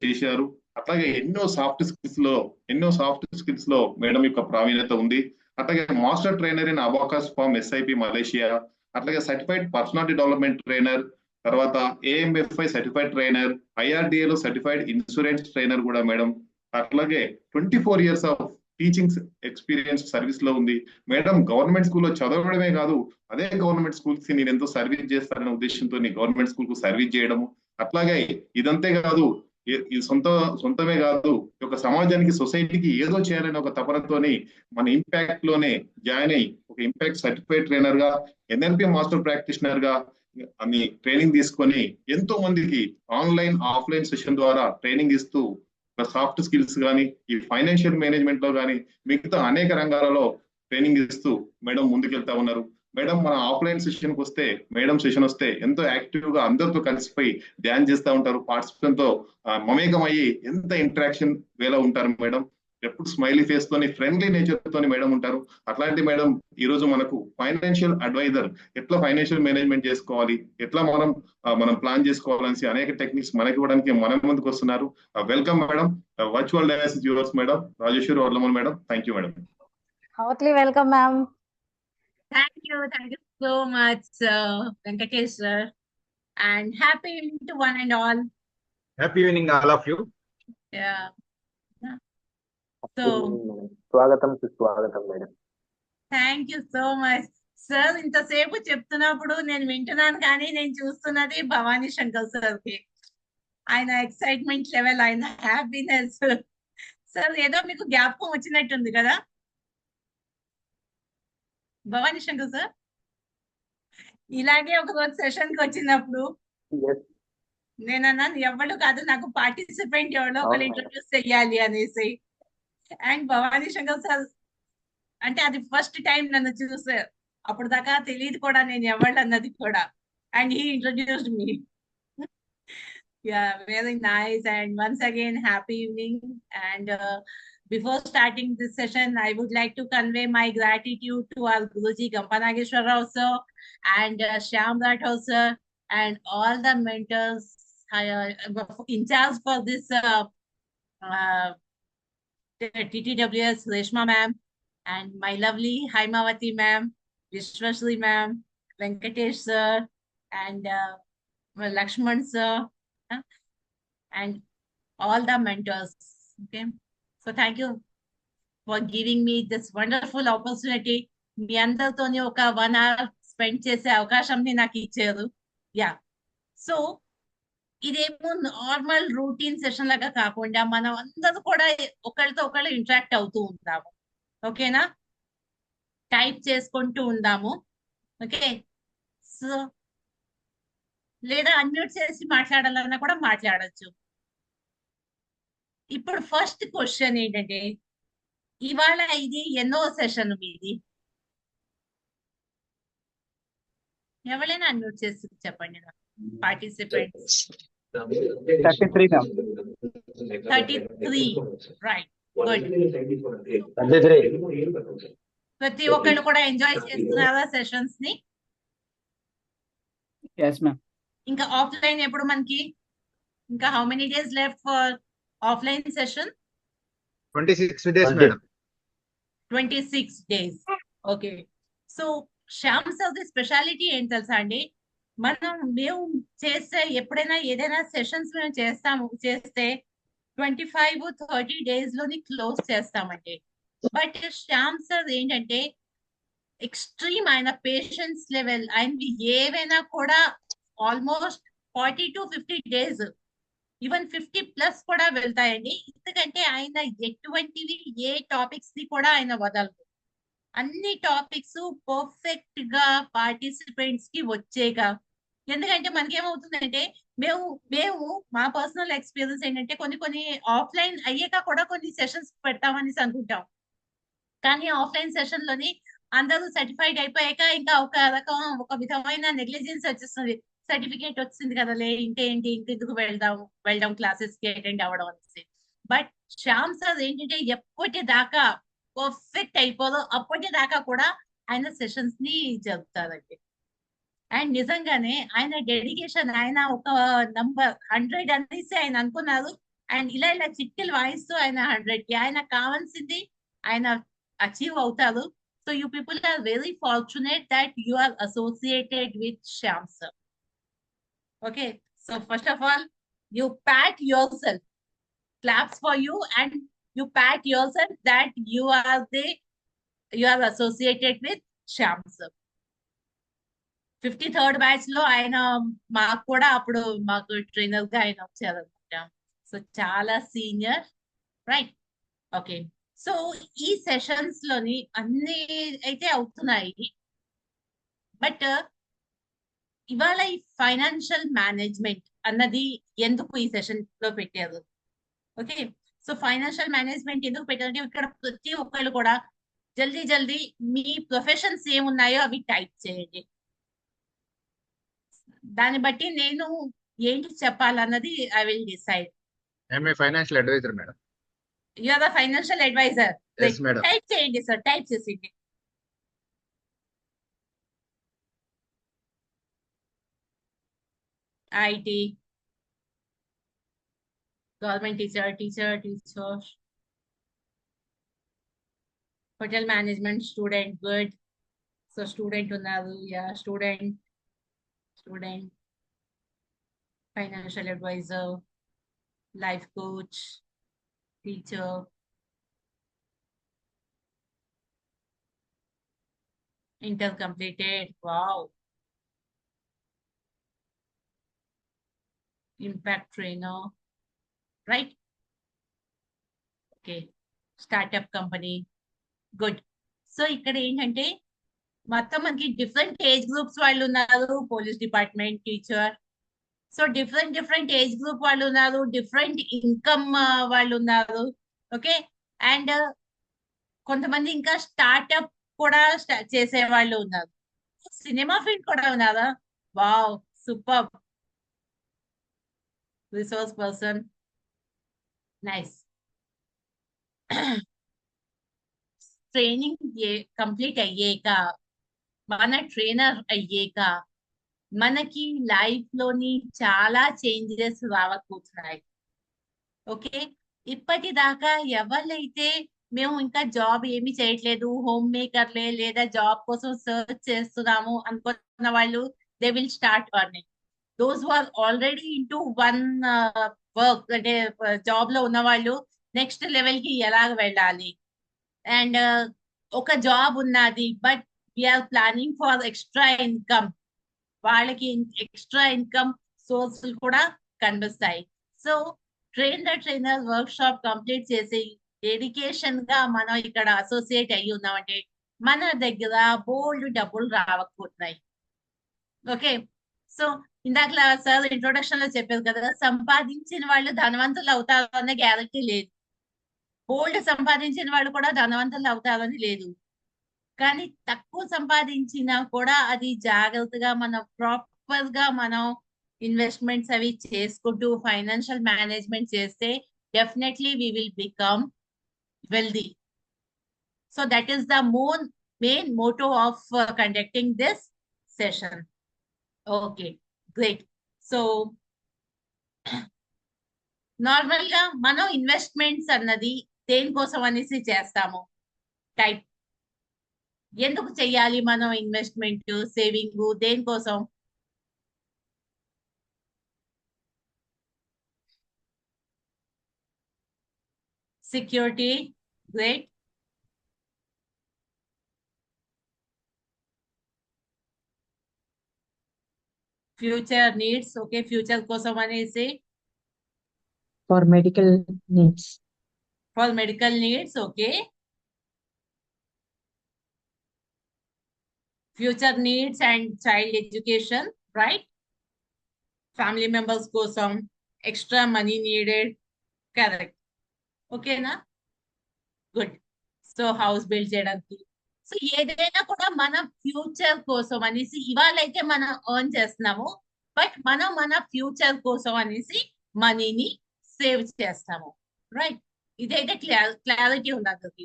చేశారు. అట్లాగే ఎన్నో సాఫ్ట్ స్కిల్స్ లో మేడం యొక్క ప్రావీణ్యత ఉంది. అట్లాగే master trainer in abacus from SIP Malaysia, అట్లాగే సర్టిఫైడ్ పర్సనాలిటీ డెవలప్మెంట్ ట్రైనర్, తర్వాత ఏఎంఎఫ్ఐ సర్టిఫైడ్ ట్రైనర్, ఐఆర్డిఏలో సర్టిఫైడ్ ఇన్సూరెన్స్ ట్రైనర్ కూడా మేడం. అట్లాగే 24 years of teaching experience service లో ఉంది మేడం. గవర్నమెంట్ స్కూల్లో చదవడమే కాదు, అదే గవర్నమెంట్ స్కూల్స్ కి నేను ఎంతో సర్వీస్ చేస్తాననే ఉద్దేశంతో గవర్నమెంట్ స్కూల్ కు సర్వీస్ చేయడము. అట్లాగే ఇదంతే కాదు, ఇది సొంతమే కాదు, ఒక సమాజానికి సొసైటీకి ఏదో చేయాలనే ఒక తపనతోని మన ఇంపాక్ట్ లోనే జాయిన్ అయ్యి ఒక ఇంపాక్ట్ సర్టిఫైడ్ ట్రైనర్ గా, ఎన్ఎల్పి మాస్టర్ ప్రాక్టీషనర్ గా అని ట్రైనింగ్ తీసుకొని ఎంతో మందికి ఆన్లైన్ ఆఫ్లైన్ సెషన్ ద్వారా ట్రైనింగ్ ఇస్తూ సాఫ్ట్ స్కిల్స్ కానీ, ఈ ఫైనాన్షియల్ మేనేజ్మెంట్ లో కానీ, మిగతా అనేక రంగాలలో ట్రైనింగ్ ఇస్తూ మేడం ముందుకెళ్తా ఉన్నారు. మేడం మన ఆఫ్లైన్ సెషన్ వస్తే, మేడం సెషన్ వస్తే ఎంతో యాక్టివ్ గా అందరితో కలిసిపోయి డ్యాన్స్ చేస్తూ ఉంటారు. పార్టిసిపెంట్ తో మమేకం అయ్యి ఎంత ఇంటరాక్షన్ వేలో ఉంటారు మేడం. ఎప్పుడు స్మైలీ ఫేస్ తోని, ఫ్రెండ్లీ నేచర్ తోని మేడం ఉంటారు. అట్లాంటి మేడం ఈ రోజు మనకు ఫైనాన్షియల్ అడ్వైజర్, ఎట్లా ఫైనాన్షియల్ మేనేజ్మెంట్ చేసుకోవాలి, ఎట్లా మనం ప్లాన్ చేసుకోవాలని అనేక టెక్నిక్స్ మనకి ఇవ్వడానికి మన ముందుకు వస్తున్నారు. Welcome madam. Virtual dais is yours madam. Rajeshwari Varlamal madam. Thank you madam. Heartily welcome, ma'am. Thank you so much, Venkatesh sir, and happy evening to one and all. Happy evening, all of you. Yeah. So, స్వాగతం సుస్వాగతం madam. Thank you so much sir. ఇంతసేపు చెప్తున్నప్పుడు నేను వింటున్నాను, కానీ నేను చూస్తున్నది Bhavani Shankar sir కి, ఆయన ఎక్సైట్మెంట్ లెవెల్, ఆయన హ్యాపీనెస్. సార్ ఏదో మీకు జ్ఞాపకం వచ్చినట్టుంది కదా భవానీ శంకర్ సార్? ఇలాగే ఒక రోజు సెషన్ కి వచ్చినప్పుడు నేనన్నాను, ఎవరు కాదు నాకు పార్టిసిపెంట్ ఎవరో ఒకరు ఇంట్రొడ్యూస్ చెయ్యాలి అనేసి. అండ్ భవానీ శంకర్ సార్ అంటే అది ఫస్ట్ టైం నన్ను చూసారు. అప్పుడు దాకా తెలియదు కూడా నేను ఎవరు అన్నది కూడా. And he introduced me. Yeah, very nice. And once again, happy evening. And before starting this session, I would like to convey my gratitude to our Guruji Gampanageshwar Rao sir and Shyam Rathore sir and all the mentors in charge for this TTWS, Reshma ma'am, and my lovely Haimawati ma'am, Vishwasri ma'am, Venkatesh sir, and Lakshman sir, and all the mentors. Okay, so thank you for giving me this wonderful opportunity. మీ అందరితోని ఒక 1 hour spend చేసే అవకాశంని నాకు ఇచ్చారు. Yeah, so ఇదేమో normal routine session లాగా కాకుండా మనం అందరూ కూడా ఒకరితో ఒకళ్ళు ఇంటరాక్ట్ అవుతూ ఉంటాము. ఓకేనా? టైప్ చేసుకుంటూ ఉందాము. ఓకే, సో లేదా అన్మ్యూట్ చేసి మాట్లాడాలన్నా కూడా మాట్లాడచ్చు. ఇప్పుడు ఫస్ట్ క్వశ్చన్ ఏంటంటే, ఇవాళ ఇది ఎన్నో సెషన్ మీది? ఎవరైనా అన్మ్యూట్ చేసి చెప్పండి. పార్టిసిపెంట్స్ 33. Right, good. ప్రతి ఒక్కళ్ళు కూడా ఎంజాయ్ చేస్తున్నారా సెషన్స్ ని? yes ma'am. ఇంకా ఆఫ్లైన్ ఎప్పుడు మనకి? ఇంకా how many days left for offline session? 26 days madam. 26 days. Okay, so Shyam sir the speciality ఏంటి తెలుసా అండి? మేము చేస్తే ఎప్పుడైనా ఏదైనా సెషన్స్ మేము చేస్తే 25-30 days లోని క్లోజ్ చేస్తామండి. బట్ శ్యామ్ సార్ ఏంటంటే ఎక్స్ట్రీమ్, ఆయన పేషెన్స్ లెవెల్, ఆయనవి ఏవైనా కూడా ఆల్మోస్ట్ 40 to 50 days, ఈవెన్ 50+ కూడా వెళ్తాయండి. ఎందుకంటే ఆయన ఎటువంటివి ఏ టాపిక్స్ ని కూడా ఆయన వదలరు. అన్ని టాపిక్స్ పర్ఫెక్ట్ గా పార్టిసిపెంట్స్ కి వచ్చేగా. ఎందుకంటే మనకేమవుతుందంటే మేము మా పర్సనల్ ఎక్స్పీరియన్స్ ఏంటంటే కొన్ని ఆఫ్లైన్ అయ్యాక కూడా కొన్ని సెషన్స్ పెడతామని అనుకుంటాం, కానీ ఆఫ్లైన్ సెషన్ లోని అందరూ సర్టిఫైడ్ అయిపోయాక ఇంకా ఒక విధమైన నెగ్లిజెన్స్ వచ్చేస్తుంది. సర్టిఫికేట్ వచ్చింది కదలే, ఇంకేంటి, ఇంకెందుకు వెళ్దాం క్లాసెస్ కి అటెండ్ అవ్వడం అనేసి. బట్ శ్యామ్ సార్ ఏంటంటే ఎప్పటిదాకా పర్ఫెక్ట్ అయిపోదో అప్పటిదాకా కూడా ఆయన సెషన్స్ ని జరుపుతారండి. అండ్ నిజంగానే ఆయన డెడికేషన్, ఆయన ఒక నంబర్ 100 అనేసి ఆయన అనుకున్నారు. అండ్ ఇలా ఇలా చిట్కలు వాయిస్తూ ఆయన 100కి ఆయన కావాల్సింది ఆయన అచీవ్ అవుతారు. So you people are very fortunate that you are associated with Shyam sir. Okay, so first of all you pat yourself, claps for you, and you pat yourself that you are associated with Shyam sir. 53rd batch లో ఆయన మాకు కూడా అప్పుడు మాకు trainer గా ఆయన వచ్చారనమాట. So చాలా సీనియర్, రైట్? ఓకే, సో ఈ సెషన్స్ లోని అన్ని అయితే అవుతున్నాయి, బట్ ఇవాళ ఈ ఫైనాన్షియల్ మేనేజ్మెంట్ అన్నది ఎందుకు ఈ సెషన్ లో పెట్టారు? ఓకే, సో ఫైనాన్షియల్ మేనేజ్మెంట్ ఎందుకు పెట్టారంటే ఇక్కడ ప్రతి ఒక్కళ్ళు కూడా జల్దీ జల్దీ మీ ప్రొఫెషన్స్ ఏమున్నాయో అవి టైప్ చేయండి. దాన్ని బట్టి నేను ఏంటి చెప్పాలన్నది I will decide. I'm a financial adviser madam. You are the financial adviser. Yes madam. Type చేయండి సార్, టైప్ చేసేయండి. IT, government teacher, hotel management student, good. So student ఉన్నారు, ya student, financial adviser, life coach, teacher, inter completed, wow, impact trainer, right? Okay, startup company, good. So ఇక్కడ ఏంటంటే మొత్తం మనకి different age groups వాళ్ళు ఉన్నారు. Police department teacher, so different age group వాళ్ళు ఉన్నారు, different income వాళ్ళు ఉన్నారు. ఓకే, అండ్ కొంతమంది ఇంకా స్టార్ట్అప్ కూడా చేసే వాళ్ళు ఉన్నారు. సినిమా ఫీల్డ్ కూడా ఉన్నారా? Wow, super. Resource person, nice. Training complete అయ్యాక, మన ట్రైనర్ అయ్యాక మనకి లైఫ్ లోని చాలా చేంజెస్ రావబోతున్నాయి. ఓకే, ఇప్పటిదాకా ఎవరైతే మేము ఇంకా జాబ్ ఏమి చేయట్లేదు, హోమ్ మేకర్లే లేదా జాబ్ కోసం సర్చ్ చేస్తున్నాము అనుకున్న వాళ్ళు, they will start earning. Those who are already into one work, అంటే జాబ్ లో ఉన్న వాళ్ళు నెక్స్ట్ లెవెల్ కి ఎలాగ వెళ్ళాలి, అండ్ ఒక జాబ్ ఉన్నది but we are planning for extra income, వాళ్ళకి ఎక్స్ట్రా ఇన్కమ్ సోర్సులు కూడా కనిపిస్తాయి. So trainer workshop complete చేసి డెడికేషన్ గా మనం ఇక్కడ అసోసియేట్ అయ్యి ఉన్నామంటే మన దగ్గర బోల్డ్ డబ్బులు రావకపోతున్నాయి. ఓకే, సో ఇందాక సార్ ఇంట్రొడక్షన్ లో చెప్పారు కదా, సంపాదించిన వాళ్ళు ధనవంతులు అవుతారు అనే గ్యారంటీ లేదు, బోల్డ్ సంపాదించిన వాళ్ళు కూడా ధనవంతులు అవుతారని లేదు. కానీ తక్కువ సంపాదించినా కూడా అది జాగ్రత్తగా మనం ప్రాపర్ గా మనం ఇన్వెస్ట్మెంట్స్ అవి చేసుకుంటూ ఫైనాన్షియల్ మేనేజ్మెంట్ చేస్తే definitely we will become wealthy. So that is the main motto of conducting this session. Okay, great. So normal గా మనం ఇన్వెస్ట్మెంట్స్ అన్నది దేనికోసం అనేసి చేస్తాము? టైప్, ఎందుకు చెయ్యాలి మనం ఇన్వెస్ట్మెంట్, సేవింగ్, దేనికోసం? Security, great. Future needs, okay, future కోసం అనేసి. For medical needs. For medical needs, okay. Future needs and child education, right? Family members కోసం ఎక్స్ట్రా మనీ నీడెడ్, కరెక్ట్. ఓకేనా? గుడ్. సో హౌస్ బిల్డ్ చేయడానికి, so ఏదైనా కూడా మన future కోసం అనేసి ఇవాళ అయితే మనం ఎర్న్ చేస్తున్నాము, బట్ మనం మన ఫ్యూచర్ కోసం అనేసి మనీని సేవ్ చేస్తాము, రైట్? ఇదైతే క్లారిటీ ఉన్నది.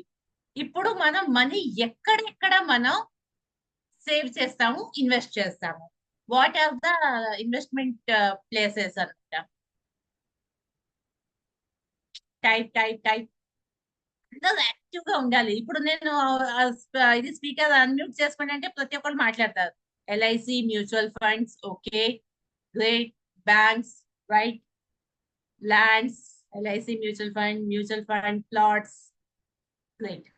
ఇప్పుడు మనం మనీ ఎక్కడెక్కడ మనం సేవ్ చేస్తాము, ఇన్వెస్ట్ చేస్తాము, what are the investment places అనమాట. టైప్ యాక్టివ్ గా ఉండాలి. ఇప్పుడు నేను ఇది స్పీకర్ అన్మ్యూట్ చేసుకోండి అంటే ప్రతి ఒక్కరు మాట్లాడతారు. LIC, mutual funds, okay great, banks, right, lands, LIC mutual fund, plots, great,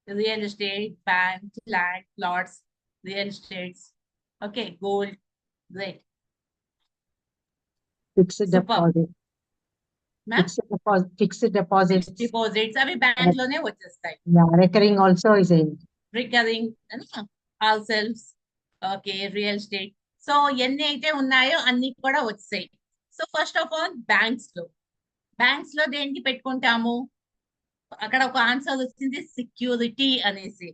real estate, bank, land, plots, real estates, okay, gold, great, Fixed super. deposit. Ma'am Fixed deposits. Deposits అవి bank లోనే వచ్చేస్తాయి. Yeah, recurring also is a recurring all selves, okay, real estate. So ఎన్ని అయితే ఉన్నాయో అన్ని కూడా వచ్చాయి. So first of all banks లో దేనికి పెట్టుకుంటాము? అక్కడ ఒక ఆన్సర్ వచ్చింది సెక్యూరిటీ అనేసి.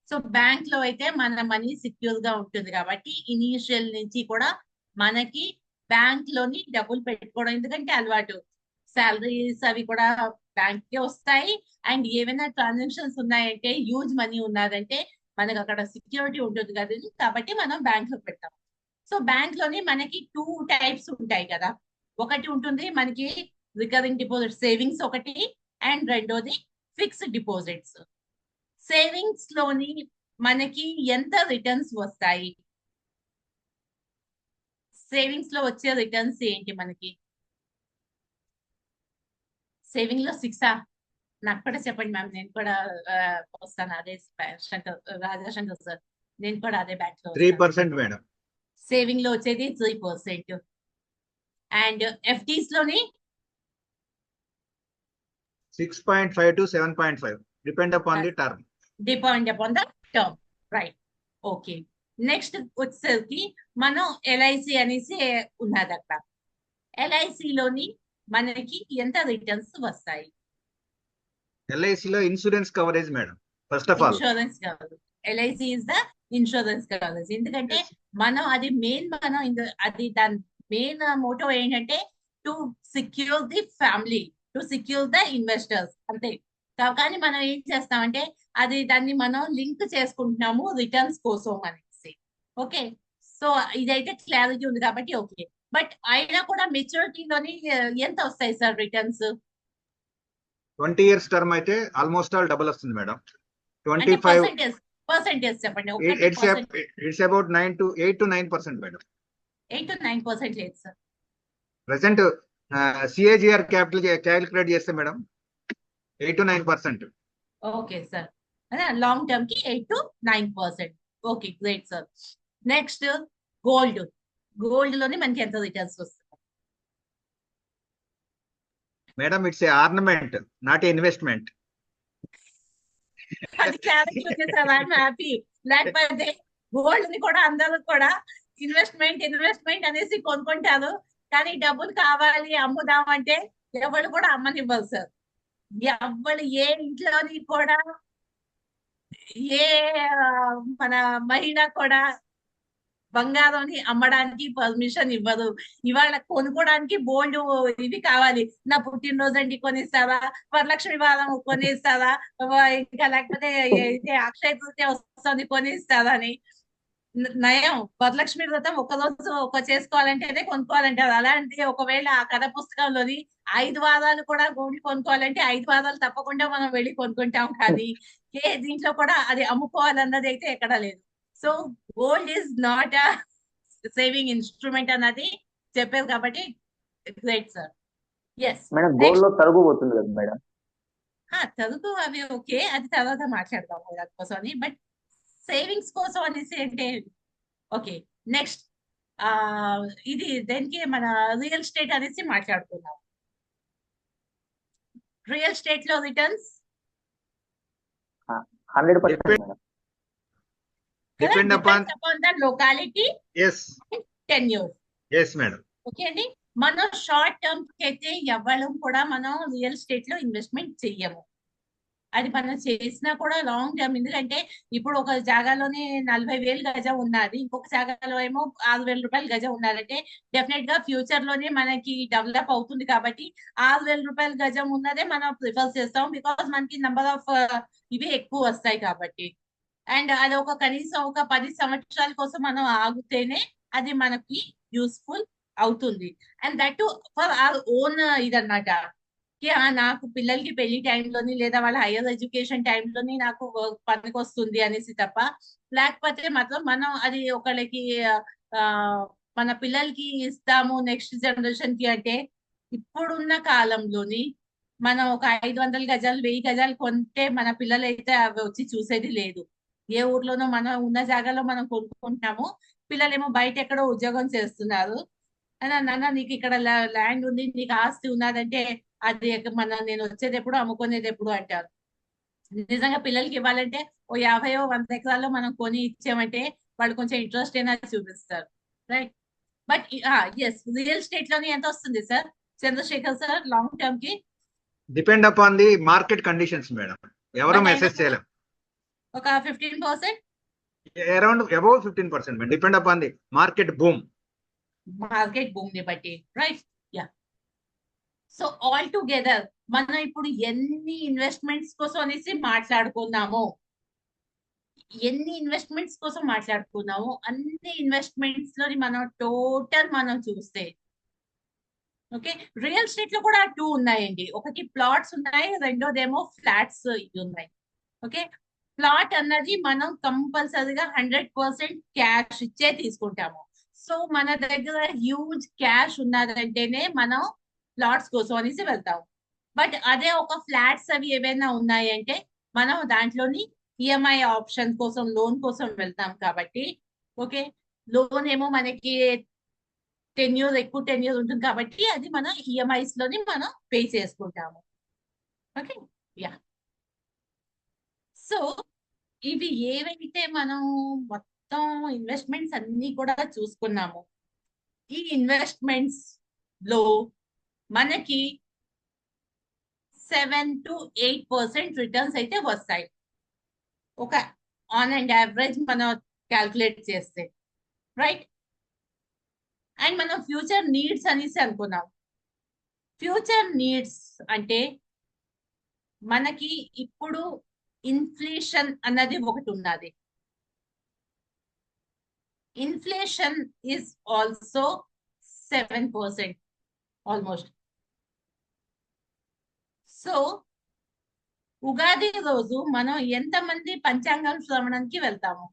సో బ్యాంక్ లో అయితే మన మనీ సెక్యూర్ గా ఉంటుంది కాబట్టి ఇనీషియల్ నుంచి కూడా మనకి బ్యాంక్ లోని డబ్బులు పెట్టుకోవడం ఎందుకంటే అలవాటు. శాలరీస్ అవి కూడా బ్యాంక్ కే వస్తాయి. అండ్ ఏమైనా ట్రాన్సాక్షన్స్ ఉన్నాయంటే హ్యూజ్ మనీ ఉన్నదంటే మనకు అక్కడ సెక్యూరిటీ ఉంటుంది కదా, కాబట్టి మనం బ్యాంక్ లో పెడతాం. సో బ్యాంక్ లోని మనకి 2 టైప్స్ ఉంటాయి కదా. ఒకటి ఉంటుంది మనకి రికరింగ్ డిపాజిట్ సేవింగ్స్ ఒకటి, అండ్ రెండోది ఫిక్స్డ్ డిపాజిట్స్. సేవింగ్స్ లోని మనకి ఎంత రిటర్న్స్ వస్తాయి? సేవింగ్స్ లో వచ్చే రిటర్న్స్ ఏంటి మనకి? సేవింగ్ లో 6 నాకు కూడా చెప్పండి మ్యామ్, నేను కూడా వస్తాను అదే రాజాశంకర్ సార్, నేను కూడా అదే బ్యాంక్ లో 3% మేడం. సేవింగ్ లో వచ్చేది 3%. అండ్ ఎఫ్డీస్ లోని 6.5 to 7.5 depend upon the term. Depend upon the term, right, okay. Next వచ్చేసరికి మనం ఎల్ఐసి అనేసి ఉన్నది అక్కడ. ఎల్ఐసిలోని మనకి ఎంత రిటర్న్స్ వస్తాయి? LIC లో insurance coverage madam. First of all insurance coverage. LIC is the insurance coverage. ఎందుకంటే మనం అది అది దాని మెయిన్ మోటో ఏంటంటే to secure the family, to secure the investors అంతే. కానీ మనం ఏం చేస్తామంటే దాన్ని మనం లింక్ చేసుకుంటున్నాము రిటర్న్స్ కోసం అనేసి. ఓకే, సో ఇదైతే క్లారిటీ ఉంది కాబట్టి ఓకే. బట్ అయినా కూడా మెచ్యూరిటీలోని ఎంత వస్తాయి సార్ రిటర్న్స్? 20 years టర్మ్ అయితే ఆల్మోస్ట్ ఆల్ డబుల్ వస్తుంది మేడం. అంటే 25 పర్సెంటేజ్ చెప్పండి. it's about 8 to 9% madam. 8 to 9% లేదు సార్. ప్రెసెంట్ CAGR క్యాలిక్యులేట్ చేస్తే madam 8 to 9%. Okay sir, long term కి 8 to 9%. Okay, great sir. Next gold లోని మనకి ఎంత రిటర్న్స్ వస్తుంది? Madam it's a ornament, not a investment. అది క్లారిటీ ఉంది సార్, ఐఎమ్ హ్యాపీ. లేకపోతే గోల్డ్ ని కూడా అందరూ కూడా ఇన్వెస్ట్మెంట్ అనేసి కొనుక్కుంటారు, కానీ డబ్బులు కావాలి అమ్ముదామంటే ఎవరు కూడా అమ్మనివ్వరు సార్. ఎవరు ఏ ఇంట్లోని కూడా ఏ మన మహిళ కూడా బంగారాన్ని అమ్మడానికి పర్మిషన్ ఇవ్వదు. ఇవాళ కొనుక్కోవడానికి బోల్డ్ ఇవి కావాలి. నా పుట్టినరోజు అండి కొనిస్తారా, వరలక్ష్మి వారం కొనిస్తారా, ఇంకా లేకపోతే అక్షయ తృతీయ వస్తుంది కొనిస్తారా అని. నయం వరలక్ష్మి వ్రతం ఒక చేసుకోవాలంటేనే కొనుక్కోవాలంటారు. అలాంటి ఒకవేళ ఆ కథ పుస్తకంలోని 5 వారాలు కూడా గోల్డ్ కొనుక్కోవాలంటే 5 వారాలు తప్పకుండా మనం వెళ్ళి కొనుక్కుంటాం. కానీ దీంట్లో కూడా అది అమ్ముకోవాలన్నది అయితే ఎక్కడా లేదు. So gold is not a saving instrument అన్నది చెప్పారు కాబట్టి great sir. Yes madam gold లో తరుగు పోతుంది కదా మేడం. తరుగు అవి ఓకే, అది తర్వాత మాట్లాడదాము దానికోసం అని. బట్ సేవింగ్స్ కోసం అనేసి అంటే ఓకే. నెక్స్ట్ ఇది దేనికి మన రియల్ ఎస్టేట్ అనేసి మాట్లాడుతున్నాం. రియల్ ఎస్టేట్ లో returns 100% madam. Depend upon the locality, yes, tenure. yes madam. Okay అండి, మనం షార్ట్ టర్మ్ కి అయితే ఎవరు కూడా మనం రియల్ ఎస్టేట్ లో ఇన్వెస్ట్మెంట్ చెయ్యము. అది మనం చేసినా కూడా లాంగ్ టర్మ్. ఎందుకంటే ఇప్పుడు ఒక జాగాలోనే 40,000 గజం ఉన్నది, ఇంకొక జాగాలో ఏమో 6,000 రూపాయలు గజం ఉన్నదంటే డెఫినెట్ గా ఫ్యూచర్ లోనే మనకి డెవలప్ అవుతుంది. కాబట్టి 6,000 రూపాయల గజం ఉన్నదే మనం ప్రిఫర్ చేస్తాం, బికాస్ మనకి నెంబర్ ఆఫ్ ఇవి ఎక్కువ వస్తాయి కాబట్టి. అండ్ అది కనీసం ఒక 10 సంవత్సరాల కోసం మనం ఆగితేనే అది మనకి యూస్ఫుల్ అవుతుంది. And that for our own ఇదన్నమాట. నాకు పిల్లలకి పెళ్లి టైంలోని లేదా వాళ్ళ హైయర్ ఎడ్యుకేషన్ టైంలోని నాకు పనికి వస్తుంది అనేసి తప్ప, లేకపోతే మాత్రం మనం అది ఒకళ్ళకి ఆ మన పిల్లలకి ఇస్తాము నెక్స్ట్ జనరేషన్ కి అంటే, ఇప్పుడున్న కాలంలోని మనం ఒక 500 గజాలు 1000 గజాలు కొంటే మన పిల్లలు అయితే అవి వచ్చి చూసేది లేదు. ఏ ఊర్లోనో మనం ఉన్న జాగాలో మనం కొనుక్కుంటున్నాము, పిల్లలేమో బయట ఎక్కడో ఉద్యోగం చేస్తున్నారు. నాన్న నీకు ఇక్కడ ల్యాండ్ ఉంది, నీకు ఆస్తి ఉన్నదంటే అది నేను వచ్చేది ఎప్పుడు అమ్ముకునేది ఎప్పుడు అంటారు. నిజంగా పిల్లలకి ఇవ్వాలంటే ఓ 50-100 ఎకరాల్లో మనం కొని ఇచ్చామంటే వాళ్ళు కొంచెం ఇంట్రెస్ట్ అయినా చూపిస్తారు, right? But yes, real estate లోని ఎంత వస్తుంది sir Chandrashekhar sir long term కి? Depend upon the market conditions madam, ఎవరు మెసేజ్ చేయలేం. ఒక 15%, around above 15% madam, depend upon the market boom. Market boom ని బట్టి, right? Ya. So all together మనం ఇప్పుడు ఎన్ని ఇన్వెస్ట్మెంట్స్ కోసం అనేసి మాట్లాడుకున్నాము, అన్ని ఇన్వెస్ట్మెంట్స్ లోని మనం టోటల్ మనం చూస్తే, ఓకే, రియల్ ఎస్టేట్ లో కూడా 2 ఉన్నాయండి. ఒకటి ప్లాట్స్ ఉన్నాయి, రెండోదేమో ఫ్లాట్స్ ఉన్నాయి. ఓకే, ప్లాట్ అన్నది మనం కంపల్సరీగా 100% క్యాష్ ఇచ్చే తీసుకుంటాము. సో మన దగ్గర హ్యూజ్ క్యాష్ ఉన్నదంటేనే మనం ప్లాట్స్ కోసం అనేసి వెళ్తాము. బట్ అదే ఒక ఫ్లాట్స్ అవి ఏవైనా ఉన్నాయంటే మనం దాంట్లోని ఈఎంఐ ఆప్షన్ కోసం, లోన్ కోసం వెళ్తాం కాబట్టి, ఓకే, లోన్ ఏమో మనకి ఎక్కువ టెన్యూర్ ఉంటుంది కాబట్టి అది మనం ఈఎంఐస్ లోని మనం పే చేసుకుంటాము. Okay, yeah. సో ఇవి ఏవైతే మనం మొత్తం ఇన్వెస్ట్మెంట్స్ అన్ని కూడా చూసుకున్నాము, ఈ ఇన్వెస్ట్మెంట్స్ లో మనకి 7 to 8% రిటర్న్స్ అయితే వస్తాయి, ఒక ఆన్ అండ్ యావరేజ్ మనం క్యాల్కులేట్ చేస్తే, రైట్? అండ్ మనం ఫ్యూచర్ నీడ్స్ అనేసి అనుకున్నాం. ఫ్యూచర్ నీడ్స్ అంటే మనకి ఇప్పుడు ఇన్ఫ్లేషన్ అన్నది ఒకటి ఉన్నది. Inflation is also 7% almost. So Ugadi రోజు మనం ఎంతమంది పంచాంగం శ్రవణానికి వెళ్తాము?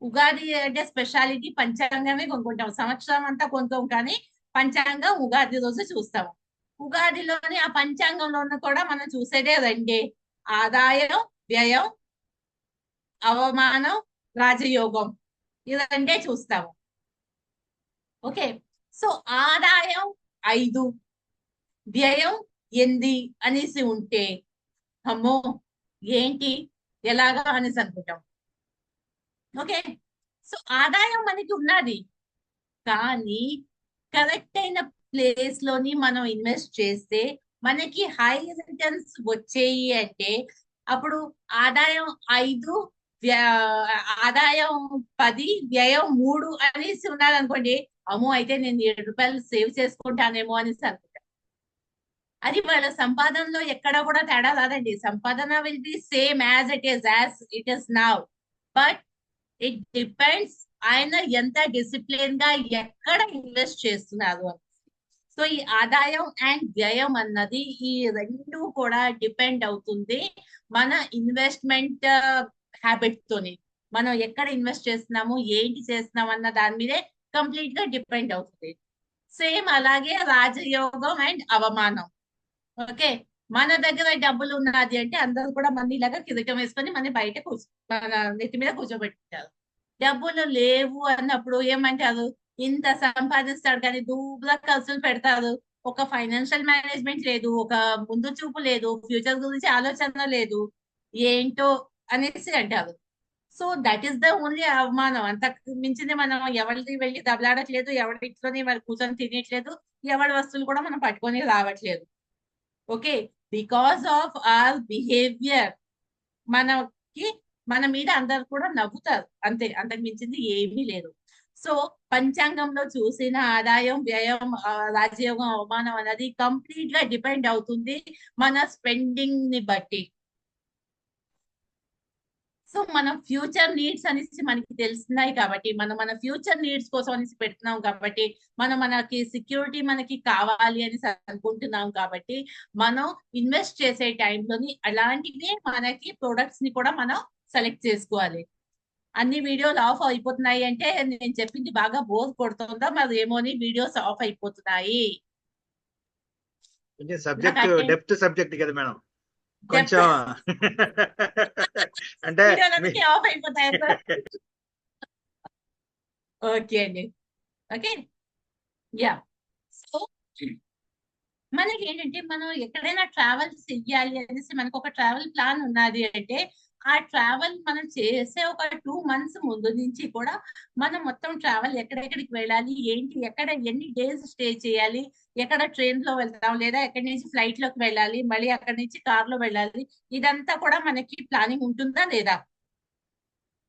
ఉగాది అంటే స్పెషాలిటీ పంచాంగమే కొనుక్కుంటాం, సంవత్సరం అంతా కొనుక్కోం, కానీ పంచాంగం ఉగాది రోజు చూస్తాము. ఉగాదిలోని ఆ పంచాంగంలోనూ కూడా మనం చూసేదే రెండే: ఆదాయం, వ్యయం, అవమానం, రాజయోగం. ఈ రెండే చూస్తాము. ఓకే, సో ఆదాయం 5, వ్యయం 8 అనేసి ఉంటే అమ్మో ఏంటి ఎలాగా అనేసి అనుకుంటాం. ఓకే, సో ఆదాయం మనకి ఉన్నది, కానీ కరెక్ట్ అయిన ప్లేస్ లోని మనం ఇన్వెస్ట్ చేస్తే మనకి హై రిటర్న్స్ వచ్చేయి అంటే అప్పుడు ఆదాయం 5, ఆదాయం 10, వ్యయం 3 అనేసి ఉన్నది అనుకోండి, అమ్మో అయితే నేను 7 రూపాయలు సేవ్ చేసుకుంటానేమో అనేసి అనుకుంటా. అది వాళ్ళ సంపాదనలో ఎక్కడ కూడా తేడా రాదండి. సంపాదన will be same as it is now, but it depends ఆయన ఎంత డిసిప్లిన్ గా ఎక్కడ ఇన్వెస్ట్ చేస్తున్నారు అని. సో ఈ ఆదాయం అండ్ వ్యయం అన్నది ఈ రెండు కూడా డిపెండ్ అవుతుంది మన ఇన్వెస్ట్మెంట్ హ్యాబిట్ తోని. మనం ఎక్కడ ఇన్వెస్ట్ చేస్తున్నాము, ఏంటి చేస్తున్నాం అన్న దాని మీదే కంప్లీట్ గా డిపెండ్ అవుతుంది. సేమ్ అలాగే రాజయోగం అండ్ అవమానం. ఓకే, మన దగ్గర డబ్బులు ఉన్నది అంటే అందరూ కూడా మనీలాగా కిరీటం వేసుకొని మన బయట మన నెత్తి మీద కూర్చోబెట్టారు. డబ్బులు లేవు అన్నప్పుడు ఏమంటారు, ఇంత సంపాదిస్తాడు కానీ దూబులా ఖర్చులు పెడతారు, ఒక ఫైనాన్షియల్ మేనేజ్మెంట్ లేదు, ఒక ముందు చూపు లేదు, ఫ్యూచర్ గురించి ఆలోచన లేదు, ఏంటో అనేసి అంటారు. So that is the only అవమానం. అంతకు మించింది మనం ఎవరికి వెళ్ళి దెబ్బలాడట్లేదు, ఎవరింట్లోని వాళ్ళు కూర్చొని తినట్లేదు, ఎవరి వస్తువులు కూడా మనం పట్టుకొని రావట్లేదు. Okay, because of our behaviour మనకి మన మీద అందరు కూడా నవ్వుతారు, అంతే, అంతకు మించింది ఏమీ లేదు. సో పంచాంగంలో చూసిన ఆదాయం, వ్యయం, రాజయోగం, అవమానం అనేది కంప్లీట్ గా డిపెండ్ అవుతుంది మన స్పెండింగ్ ని బట్టి. సో మన ఫ్యూచర్ నీడ్స్ అనేసి మనకి తెలుస్తున్నాయి కాబట్టి మన ఫ్యూచర్ నీడ్స్ కోసం అనేసి పెడుతున్నాం కాబట్టి మనకి సెక్యూరిటీ మనకి కావాలి అని అనుకుంటున్నాం కాబట్టి మనం ఇన్వెస్ట్ చేసే టైంలోని అలాంటివి మనకి ప్రొడక్ట్స్ ని కూడా మనం సెలెక్ట్ చేసుకోవాలి. అన్ని వీడియోలు ఆఫ్ అయిపోతున్నాయి అంటే నేను చెప్పింది బాగా బోర్ కొడుతుందా మరి ఏమోని వీడియోస్ ఆఫ్ అయిపోతున్నాయి. కొంచెం సబ్జెక్ట్ డెప్త్ సబ్జెక్ట్ కదా మేడం, కొంచెం అంటే ఆఫ్ అయిపోతాయి. ఓకే అండి, ఓకే యా. సో మనకి ఏంటంటే మనం ఎక్కడైనా ట్రావెల్ చెయ్యాలి అనేసి మనకు ఒక ట్రావెల్ ప్లాన్ ఉన్నది అంటే ఆ ట్రావెల్ మనం చేసే ఒక 2 months ముందు నుంచి కూడా మనం మొత్తం ట్రావెల్ ఎక్కడెక్కడికి వెళ్ళాలి, ఏంటి, ఎక్కడ ఎన్ని డేస్ స్టే చేయాలి, ఎక్కడ ట్రైన్ లో వెళ్తాం లేదా ఎక్కడి నుంచి ఫ్లైట్ లోకి వెళ్ళాలి, మళ్ళీ అక్కడి నుంచి కార్ లో వెళ్ళాలి, ఇదంతా కూడా మనకి ప్లానింగ్ ఉంటుందా లేదా?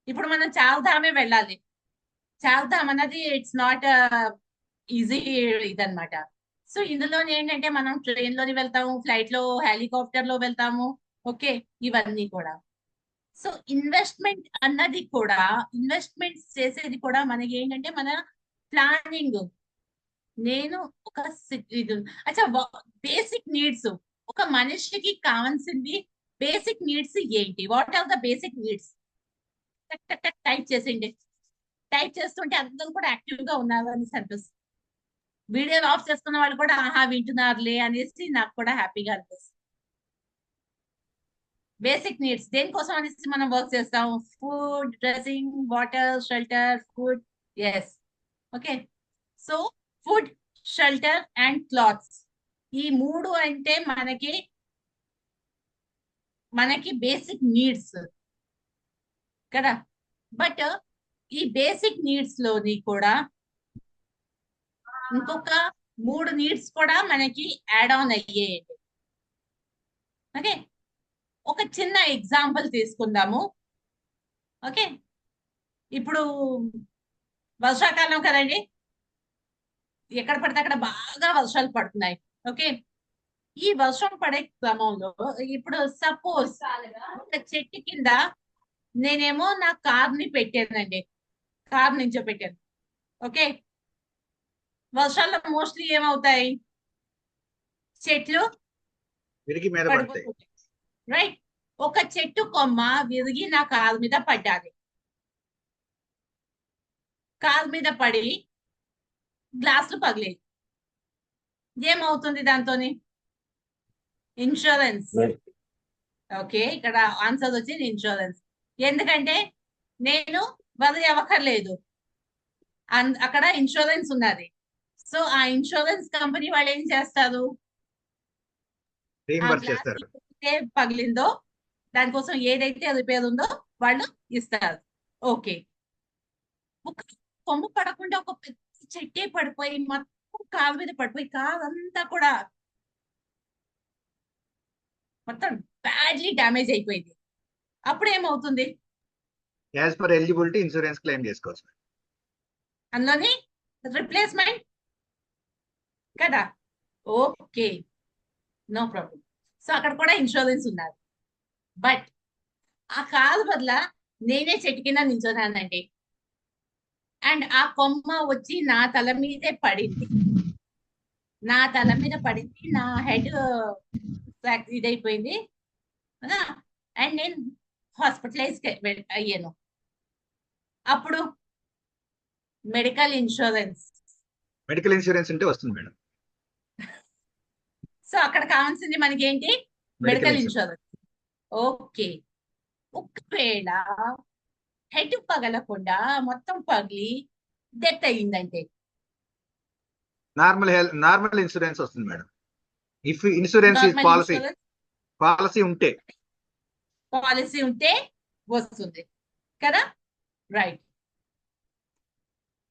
ఇప్పుడు మనం చాల్ధామే వెళ్ళాలి. చాల్ధామ్ అన్నది ఇట్స్ నాట్ ఈజీ ఇదన్నమాట. సో ఇందులో ఏంటంటే మనం ట్రైన్ లోని వెళ్తాము, ఫ్లైట్ లో, హెలికాప్టర్ లో వెళ్తాము. ఓకే, ఇవన్నీ కూడా. సో ఇన్వెస్ట్మెంట్ అన్నది కూడా, ఇన్వెస్ట్మెంట్స్ చేసేది కూడా మనకి ఏంటంటే మన ప్లానింగ్. నేను ఒక అచ్చా బేసిక్ నీడ్స్, ఒక మనిషికి కావాల్సింది బేసిక్ నీడ్స్ ఏంటి? What are the basic needs? Type చేసిండి. టైప్ చేస్తుంటే అందరూ కూడా యాక్టివ్ గా ఉన్నారు అనేసి అనిపిస్తుంది. వీడియోలు ఆఫ్ చేసుకున్న వాళ్ళు కూడా ఆహా వింటున్నారులే అనేసి నాకు కూడా హ్యాపీగా అనిపిస్తుంది. బేసిక్ నీడ్స్ దేనికోసం అనేసి మనం వర్క్ చేస్తాం? Food, dressing, water, shelter, food. Yes, okay. So food, shelter and clothes, ఈ 3 అంటే మనకి బేసిక్ నీడ్స్ కదా. బట్ ఈ బేసిక్ నీడ్స్ లోని కూడా ఇంకొక 3 నీడ్స్ కూడా మనకి యాడ్ ఆన్ అయ్యేయండి. ఓకే, ఒక చిన్న ఎగ్జాంపుల్ తీసుకుందాము. ఓకే, ఇప్పుడు వర్షాకాలం కదండి, ఎక్కడ పడితే అక్కడ బాగా వర్షాలు పడుతున్నాయి. ఓకే, ఈ వర్షం పడే క్రమంలో ఇప్పుడు సపోజ్ ఒక చెట్టు కింద నేనేమో నా కార్ ని పెట్టానండి, కార్ నుంచో పెట్టాను. ఓకే, వర్షాల్లో మోస్ట్లీ ఏమవుతాయి? చెట్లు విరిగి మీద పడతాయి. రైట్, ఒక చెట్టు కొమ్మ విరిగి నా కారు మీద పడ్డాది. కారు మీద పడి గ్లాసులు పగిలేదు. ఏమవుతుంది దాంతోని? ఇన్సూరెన్స్. ఓకే, ఇక్కడ ఆన్సర్ వచ్చింది ఇన్సూరెన్స్. ఎందుకంటే నేను వరి అవ్వక్కర్లేదు, అక్కడ ఇన్సూరెన్స్ ఉన్నది. సో ఆ ఇన్సూరెన్స్ కంపెనీ వాళ్ళు ఏం చేస్తారు? పగిలిందో దానికోసం ఏదైతే రిపేర్ ఉందో వాళ్ళు ఇస్తారు. ఓకే, ఒక కొమ్ము పడకుండా ఒక పెద్ద చెట్టే పడిపోయి మొత్తం కారు మీద పడిపోయి కారు అంతా కూడా మొత్తం బ్యాడ్లీ డ్యామేజ్ అయిపోయింది. అప్పుడు ఏమవుతుంది? As per eligibility insurance claim చేసుకోవచ్చు. అందులోని రిప్లేస్మెంట్ కదా. Okay, no problem. సో అక్కడ కూడా ఇన్సూరెన్స్ ఉన్నది. బట్ ఆ కారు బదుల నేనే చెట్టు కింద నించున్నానండి, అండ్ ఆ కొమ్మ వచ్చి నా తల మీదే పడింది. నా తల మీద పడింది, నా హెడ్ ఇదైపోయింది అండ్ నేను హాస్పిటలైజ్ అయ్యాను. అప్పుడు మెడికల్ ఇన్సూరెన్స్ ఉంటే వస్తుంది మేడం. సో అక్కడ కావాల్సింది మనకి ఏంటి? Medical insurance. ఓకే, ఒకవేళ హెడ్ పగలకుండా మొత్తం పగిలి డెత్ అయ్యిందంటే నార్మల్ ఇన్సూరెన్స్ వస్తుంది మేడం. ఇఫ్ ఇన్సూరెన్స్ పాలసీ ఉంటే వస్తుంది కదా. రైట్.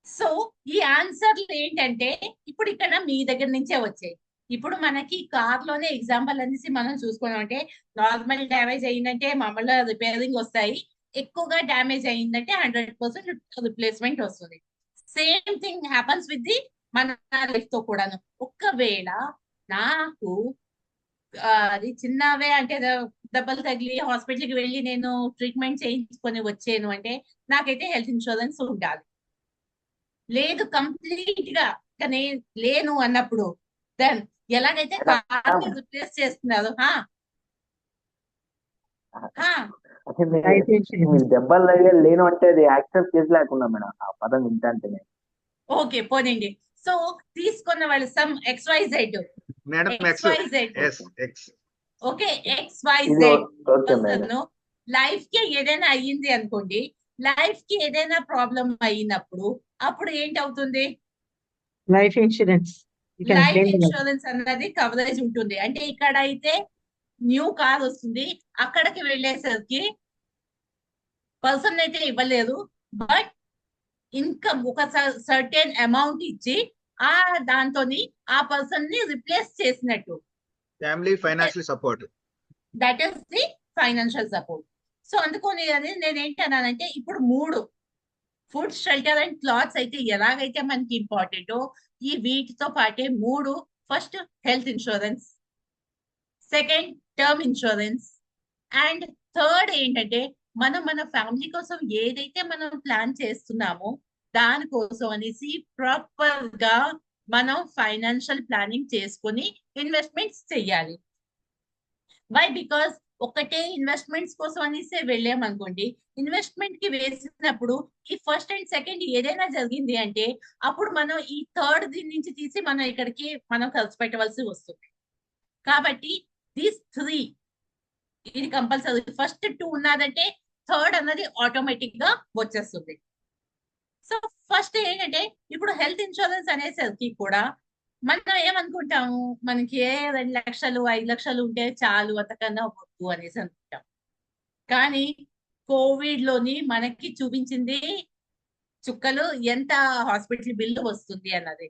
సో ఈ ఆన్సర్లు ఏంటంటే ఇప్పుడు ఇక్కడ మీ దగ్గర నుంచే వచ్చాయి. ఇప్పుడు మనకి కార్ లోనే ఎగ్జాంపుల్ అనేసి మనం చూసుకున్నామంటే నార్మల్ డ్యామేజ్ అయిందంటే మామూలుగా రిపేరింగ్ వస్తాయి, ఎక్కువగా డ్యామేజ్ అయిందంటే 100% రిప్లేస్మెంట్ వస్తుంది. Same thing happens with the మన లైఫ్ తో కూడాను. ఒకవేళ నాకు అది చిన్నవే అంటే దెబ్బలు తగిలి హాస్పిటల్కి వెళ్ళి నేను ట్రీట్మెంట్ చేయించుకొని వచ్చాను అంటే నాకైతే హెల్త్ ఇన్సూరెన్స్ ఉండాలి. లేదు కంప్లీట్ గా ఇక నేను లేను అన్నప్పుడు దెన్ ఎలాగైతే కార్ని రిప్లేస్ చేస్తున్నారు అదే Life insurance. మీరు దెబ్బలు తగిలి లేను అంటే అది యాక్సెప్ట్ చేసలేకున్నా మేడం ఆ పదం వింటంటేనే. ఓకే పోనండి. సో తీసుకున్న వాళ్ళు some XYZ madam X XYZ X okay ఇది XYZ okay madam. Person life కి ఏదైనా అయ్యింది అనుకోండి, లైఫ్ కి ఏదైనా ప్రాబ్లం అయినప్పుడు అప్పుడు ఏంటి అవుతుంది? Life insurance. You can life claim the life. Insurance అన్నది కవరేజ్ ఉంటుంది. అంటే ఇక్కడ అయితే న్యూ కార్ వస్తుంది, అక్కడికి వెళ్ళేసరికి పర్సన్ అయితే ఇవ్వలేదు, బట్ ఇన్కమ్ ఒక సర్టెన్ అమౌంట్ ఇచ్చి ఆ దాంతోని ఆ పర్సన్ ని రిప్లేస్ చేసినట్టు. Family financial support. That is the financial support. So అందుకని నేను ఏంటన్నానంటే ఇప్పుడు 3 ఫుడ్, షెల్టర్ అండ్ క్లాత్స్ అయితే ఎలాగైతే మనకి ఇంపార్టెంటో ఈ వీటితో పాటే 3 first health insurance, second term insurance and third ఏంటంటే మన ఫ్యామిలీ కోసం ఏదైతే మనం ప్లాన్ చేస్తున్నామో దానికోసం అనేసి ప్రాపర్ గా మనం ఫైనాన్షియల్ ప్లానింగ్ చేసుకొని ఇన్వెస్ట్మెంట్స్ చెయ్యాలి. వై? బికాస్ ఒకటే ఇన్వెస్ట్మెంట్స్ కోసం అనేసి వెళ్ళామనుకోండి, ఇన్వెస్ట్మెంట్ కి వేసినప్పుడు ఈ ఫస్ట్ అండ్ సెకండ్ ఏదైనా జరిగింది అంటే అప్పుడు మనం ఈ థర్డ్ దీని నుంచి తీసి మనం ఇక్కడికి మనం ఖర్చు పెట్టవలసి వస్తుంది. కాబట్టి దీస్ 3 ఇది కంపల్సరీ. ఫస్ట్ 2 ఉన్నదంటే థర్డ్ అన్నది ఆటోమేటిక్ గా వచ్చేస్తుంది. సో ఫస్ట్ ఏంటంటే ఇప్పుడు హెల్త్ ఇన్సూరెన్స్ అనేసరికి కూడా మనం ఏమనుకుంటాము, మనకి 2 లక్షలు 5 లక్షలు ఉంటే చాలు, అంతకన్నా వద్దు అనేసి అనుకుంటాం. కానీ కోవిడ్ లోని మనకి చూపించింది చుక్కలు ఎంత హాస్పిటల్ బిల్లు వస్తుంది అన్నది.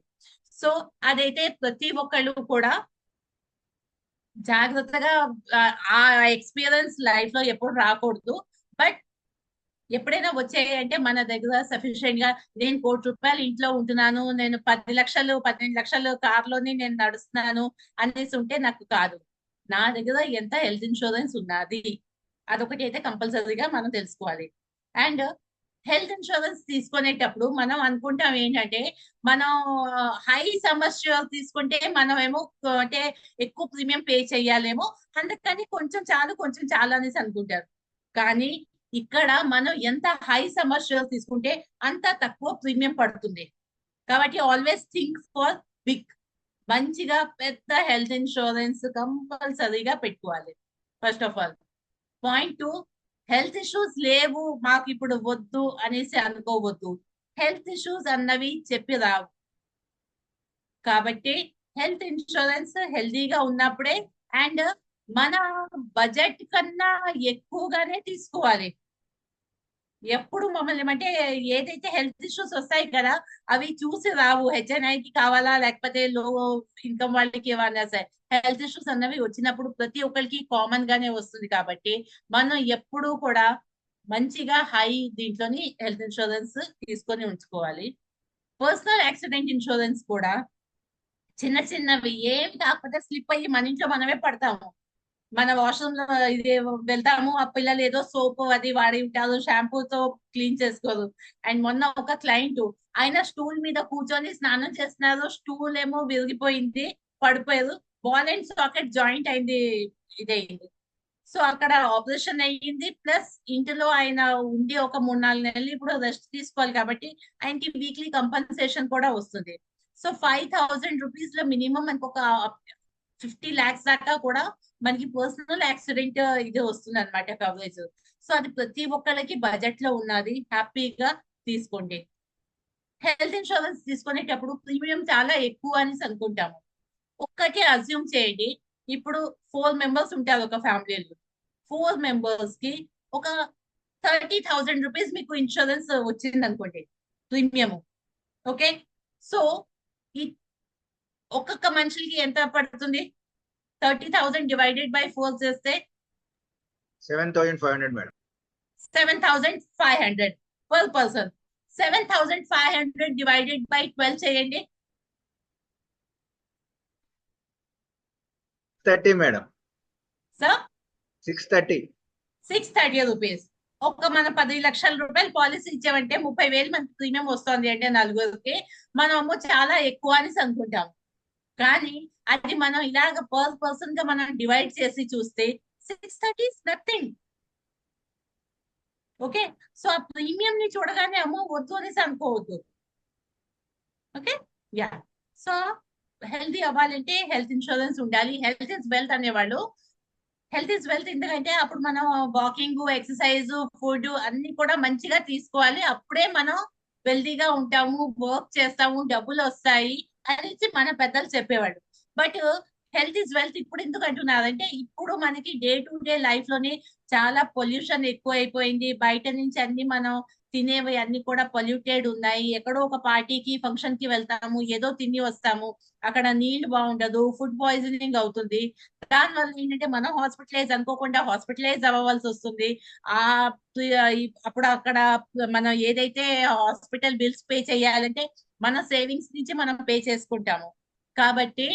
సో అదైతే ప్రతి ఒక్కళ్ళు కూడా జాగ్రత్తగా ఆ ఎక్స్పీరియన్స్ లైఫ్ లో ఎప్పుడు రాకూడదు. బట్ ఎప్పుడైనా వచ్చాయి అంటే మన దగ్గర సఫిషియెంట్ గా నేను ₹1,00,00,000 ఇంట్లో ఉంటున్నాను, నేను 10 లక్షలు 12 లక్షలు కార్లోని నేను నడుస్తున్నాను అనేసి ఉంటే నాకు కాదు. నా దగ్గర ఎంత హెల్త్ ఇన్సూరెన్స్ ఉన్నది అదొకటి అయితే కంపల్సరీగా మనం తెలుసుకోవాలి. అండ్ హెల్త్ ఇన్సూరెన్స్ తీసుకునేటప్పుడు మనం అనుకుంటాం ఏంటంటే మనం హై సమస్య తీసుకుంటే మనం ఏమో అంటే ఎక్కువ ప్రీమియం పే చేయాలేమో, అందుకని కొంచెం చాలు అనేసి అనుకుంటారు. కానీ ఇక్కడ మనం ఎంత హై సమస్య తీసుకుంటే అంత తక్కువ ప్రీమియం పడుతుంది. కాబట్టి ఆల్వేస్ థింక్ ఫర్ బిగ్. మంచిగా పెద్ద హెల్త్ ఇన్సూరెన్స్ కంపల్సరీగా పెట్టుకోవాలి. First of all point 2, health issues లేవు మాకు ఇప్పుడు వద్దు అనేసి అనుకోవద్దు. హెల్త్ ఇష్యూస్ అన్నవి చెప్పి రావు. కాబట్టి హెల్త్ ఇన్సూరెన్స్ హెల్తీగా ఉన్నప్పుడే అండ్ మన బడ్జెట్ కన్నా ఎక్కువగానే తీసుకోవాలి. ఎప్పుడు మమ్మల్ని అంటే ఏదైతే హెల్త్ ఇష్యూస్ వస్తాయి కదా అవి చూసి రావు. HNI-కి కావాలా లేకపోతే లో ఇన్కమ్ వాళ్ళకి ఏమన్నా సరే హెల్త్ ఇష్యూస్ అన్నవి వచ్చినప్పుడు ప్రతి ఒక్కరికి కామన్ గానే వస్తుంది. కాబట్టి మనం ఎప్పుడు కూడా మంచిగా హై దీంట్లోని హెల్త్ ఇన్సూరెన్స్ తీసుకొని ఉంచుకోవాలి. పర్సనల్ యాక్సిడెంట్ ఇన్సూరెన్స్ కూడా చిన్నవి ఏమి కాకపోతే స్లిప్ అయ్యి మన ఇంట్లో మనమే పడతాము, మన వాష్రూమ్ లో ఇది వెళ్తాము, ఆ పిల్లలు ఏదో సోప్ అది వాడి ఉంటారు, షాంపూతో క్లీన్ చేసుకోరు. అండ్ మొన్న ఒక క్లయింట్ ఆయన స్టూల్ మీద కూర్చొని స్నానం చేస్తున్నారు, స్టూల్ ఏమో విరిగిపోయింది, పడిపోయారు, బాల్ అండ్ సాకెట్ జాయింట్ అయింది, ఇదైంది. సో అక్కడ ఆపరేషన్ అయ్యింది. ప్లస్ ఇంటిలో ఆయన ఉండి ఒక 3-4 నెలలు ఇప్పుడు రెస్ట్ తీసుకోవాలి. కాబట్టి ఆయనకి వీక్లీ కంపన్సేషన్ కూడా వస్తుంది. సో 5,000 రూపీస్ లో మినిమం మనకు ఒక 50 lakhs దాకా కూడా మనకి పర్సనల్ యాక్సిడెంట్ ఇది వస్తుంది అనమాట కవరేజ్. సో అది ప్రతి ఒక్కళ్ళకి బడ్జెట్ లో ఉన్నది, హ్యాపీగా తీసుకోండి. హెల్త్ ఇన్సూరెన్స్ తీసుకునేటప్పుడు ప్రీమియం చాలా ఎక్కువ అని అనుకుంటాము. ఒక్కటే అజ్యూమ్ చేయండి, ఇప్పుడు 4 మెంబర్స్ ఉంటారు ఒక ఫ్యామిలీలో. 4 మెంబర్స్ కి ఒక 30,000 రూపీస్ మీకు ఇన్సూరెన్స్ వచ్చింది అనుకోండి ప్రీమియం. ఓకే, సో ఈ ఒక్కొక్క మనిషికి ఎంత పడుతుంది? 30,000 డివైడెడ్ బై 4 చేస్తే 7,500 madam. 7,500 per person. 7,500 divided by 12 చేయండి. 30 మేడం. సార్ 630. 630 రూపీస్. ఒక్క మన 10 లక్షల రూపాయలు పాలసీ ఇచ్చామంటే 30,000 మనకి ప్రీమియం వస్తుంది అంటే నలుగురికి మనము చాలా ఎక్కువ అని అనుకుంటాం. కానీ అది మనం ఇలాగ పర్ పర్సన్ గా మనం డివైడ్ చేసి చూస్తే 630 ఇస్ నథింగ్. ఓకే, సో ఆ ప్రీమియం ని చూడగానే అమ్మో వద్దు అనేసి అనుకోవద్దు. Okay, yeah. సో హెల్తీ అవ్వాలంటే హెల్త్ ఇన్సూరెన్స్ ఉండాలి. హెల్త్ ఇస్ వెల్త్ అనేవాళ్ళు. హెల్త్ ఇస్ వెల్త్ ఎందుకంటే అప్పుడు మనం వాకింగ్, ఎక్సర్సైజ్, ఫుడ్ అన్ని కూడా మంచిగా తీసుకోవాలి. అప్పుడే మనం హెల్తీగా ఉంటాము, వర్క్ చేస్తాము, డబ్బులు వస్తాయి అనేసి మన పెద్దలు చెప్పేవాడు. బట్ హెల్త్ ఇస్ వెల్త్ ఇప్పుడు ఎందుకు అంటున్నారంటే ఇప్పుడు మనకి డే టు డే లైఫ్ లోనే చాలా పొల్యూషన్ ఎక్కువ అయిపోయింది. బయట నుంచి అన్ని మనం తినేవి అన్ని కూడా పొల్యూటెడ్ ఉన్నాయి. ఎక్కడో ఒక పార్టీకి ఫంక్షన్ కి వెళ్తాము, ఏదో తిని వస్తాము, అక్కడ నీళ్లు బాగుండదు, ఫుడ్ పాయిజనింగ్ అవుతుంది. దానివల్ల ఏంటంటే మనం హాస్పిటలైజ్ అనుకోకుండా హాస్పిటలైజ్ అవ్వవలసి వస్తుంది. ఆ అప్పుడు అక్కడ మనం ఏదైతే హాస్పిటల్ బిల్స్ పే చేయాలంటే మన సేవింగ్స్ నుంచి మనం పే చేసుకుంటాము. కాబట్టి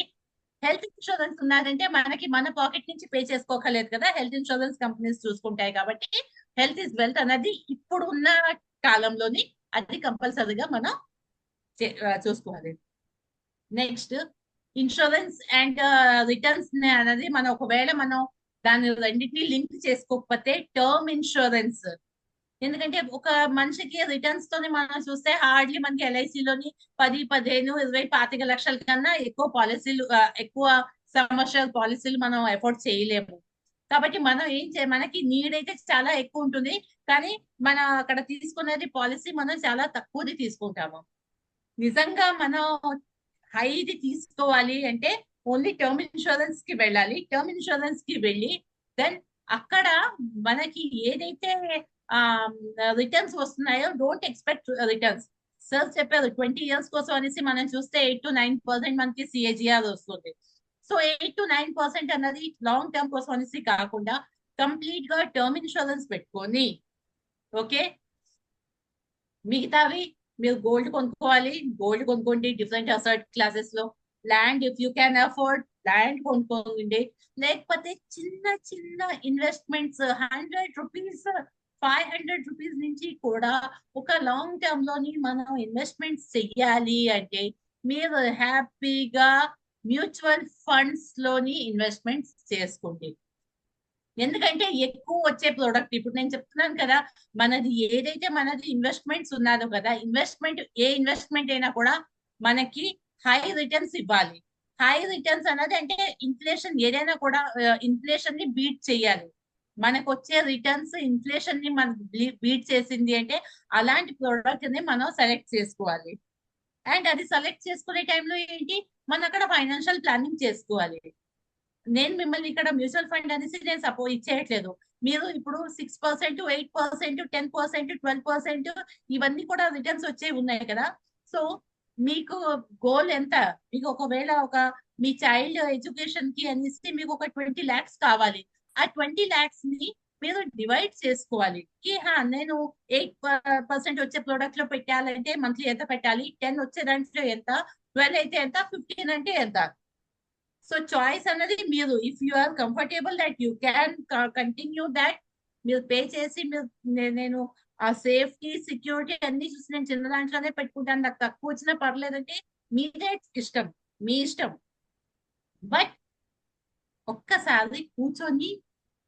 హెల్త్ ఇన్సూరెన్స్ ఉన్నారంటే మనకి మన పాకెట్ నుంచి పే చేసుకోకలేదు కదా, హెల్త్ ఇన్సూరెన్స్ కంపెనీస్ చూసుకుంటాయి. కాబట్టి హెల్త్ ఇస్ వెల్త్ అనేది ఇప్పుడు ఉన్న కాలంలోని అది కంపల్సరీగా మనం చూసుకోవాలి. నెక్స్ట్ ఇన్సూరెన్స్ అండ్ రిటర్న్స్ అనేది మనం ఒకవేళ మనం దాని రెండింటిని లింక్ చేసుకోకపోతే టర్మ్ ఇన్సూరెన్స్, ఎందుకంటే ఒక మనిషికి రిటర్న్స్ తోని మనం చూస్తే హార్డ్లీ మనకి ఎల్ఐసిలోని 10, 15, 20, 25 లక్షల కన్నా ఎక్కువ పాలసీలు, ఎక్కువ సంవత్సరాల పాలసీలు మనం ఎఫోర్డ్ చేయలేము. కాబట్టి మనం మనకి నీడ్ అయితే చాలా ఎక్కువ ఉంటుంది, కానీ మనం అక్కడ తీసుకునేది పాలసీ మనం చాలా తక్కువది తీసుకుంటాము. నిజంగా మనం హైది తీసుకోవాలి అంటే ఓన్లీ టర్మ్ ఇన్సూరెన్స్ కి వెళ్ళాలి. టర్మ్ ఇన్సూరెన్స్ కి వెళ్ళి దెన్ అక్కడ మనకి ఏదైతే రిటర్న్స్ వస్తున్నాయో డోంట్ ఎక్స్పెక్ట్ రిటర్న్స్. సార్ చెప్పారు 20 years కోసం అనేసి మనం చూస్తే 8 to 9% మనకి CAGR వస్తుంది. సో 8 to 9% అన్నది లాంగ్ టర్మ్ కోసం అనేసి కాకుండా కంప్లీట్ గా టర్మ్ ఇన్సూరెన్స్ పెట్టుకొని, ఓకే, మిగతావి మీరు గోల్డ్ కొనుక్కోవాలి, గోల్డ్ కొనుక్కోండి డిఫరెంట్ అసెట్ క్లాసెస్ లో. Land if you can afford land కొనుక్కోండి. లేకపోతే చిన్న చిన్న ఇన్వెస్ట్మెంట్స్ 100 రూపీస్, 500 రూపీస్ నుంచి కూడా ఒక లాంగ్ టర్మ్ లోని మనం ఇన్వెస్ట్మెంట్స్ చెయ్యాలి అంటే మీరు హ్యాపీగా మ్యూచువల్ ఫండ్స్ లోని ఇన్వెస్ట్మెంట్స్ చేసుకోండి. ఎందుకంటే ఎక్కువ వచ్చే ప్రోడక్ట్ ఇప్పుడు నేను చెప్తున్నాను కదా, మనది ఏదైతే మనది ఇన్వెస్ట్మెంట్స్ ఉన్నాదో కదా, ఏ ఇన్వెస్ట్మెంట్ అయినా కూడా మనకి హై రిటర్న్స్ ఇవ్వాలి. హై రిటర్న్స్ అన్నది అంటే ఇన్ఫ్లేషన్ ఏదైనా కూడా ఇన్ఫ్లేషన్ ని బీట్ చేయాలి. మనకు వచ్చే రిటర్న్స్ ఇన్ఫ్లేషన్ ని మనకు బీట్ చేసింది అంటే అలాంటి ప్రోడక్ట్ ని మనం సెలెక్ట్ చేసుకోవాలి. అండ్ అది సెలెక్ట్ చేసుకునే టైంలో ఏంటి, మనం అక్కడ ఫైనాన్షియల్ ప్లానింగ్ చేసుకోవాలి. నేను మిమ్మల్ని ఇక్కడ మ్యూచువల్ ఫండ్ అనేసి నేను సపోజ్ ఇచ్చేయట్లేదు. మీరు ఇప్పుడు 6%, 8%, 10%, 12% ఇవన్నీ కూడా రిటర్న్స్ వచ్చే ఉన్నాయి కదా. సో మీకు గోల్ ఎంత, మీకు ఒకవేళ మీ చైల్డ్ ఎడ్యుకేషన్ కి అనేసి మీకు ఒక 20 lakhs కావాలి. ఆ 20 lakhs ని మీరు డివైడ్ చేసుకోవాలి. నేను 8% వచ్చే ప్రోడక్ట్ లో పెట్టాలంటే మంత్లీ ఎంత పెట్టాలి, 10 వచ్చే దాంట్లో ఎంత, 12 అయితే ఎంత, 15 అంటే ఎంత. సో చాయిస్ అన్నది మీరు, if you are comfortable that you can continue that, మీరు పే చేసి నేను ఆ సేఫ్టీ, సెక్యూరిటీ అన్ని చూసి నేను చిన్న దాంట్లోనే పెట్టుకుంటాను, నాకు తక్కువ వచ్చినా పర్లేదంటే మీదే ఇష్టం, మీ ఇష్టం. బట్ ఒక్కసారి కూర్చొని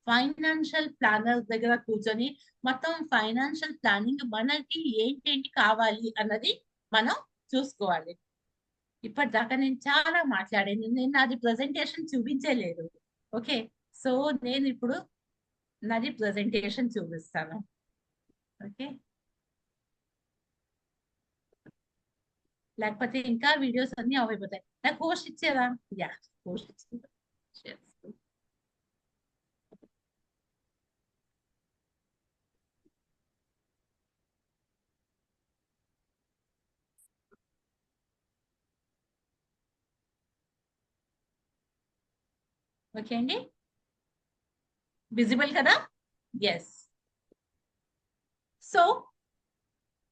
ఫైనాన్షియల్ ప్లానర్ దగ్గర కూర్చొని మొత్తం ఫైనాన్షియల్ ప్లానింగ్ మనకి ఏంటేంటి కావాలి అన్నది మనం చూసుకోవాలి. ఇప్పటిదాకా నేను చాలా మాట్లాడాను, నేను నాది ప్రెజెంటేషన్ చూపించలేదు. ఓకే, సో నేను ఇప్పుడు నాది ప్రెజెంటేషన్ చూపిస్తాను. ఓకే, లేకపోతే ఇంకా వీడియోస్ అన్ని అయిపోతాయి. నాకు హోస్ట్ ఇచ్చేదా? యా, హోస్ట్ ఇచ్చేదా. ఓకే అండి, విజిబుల్ కదా? ఎస్. సో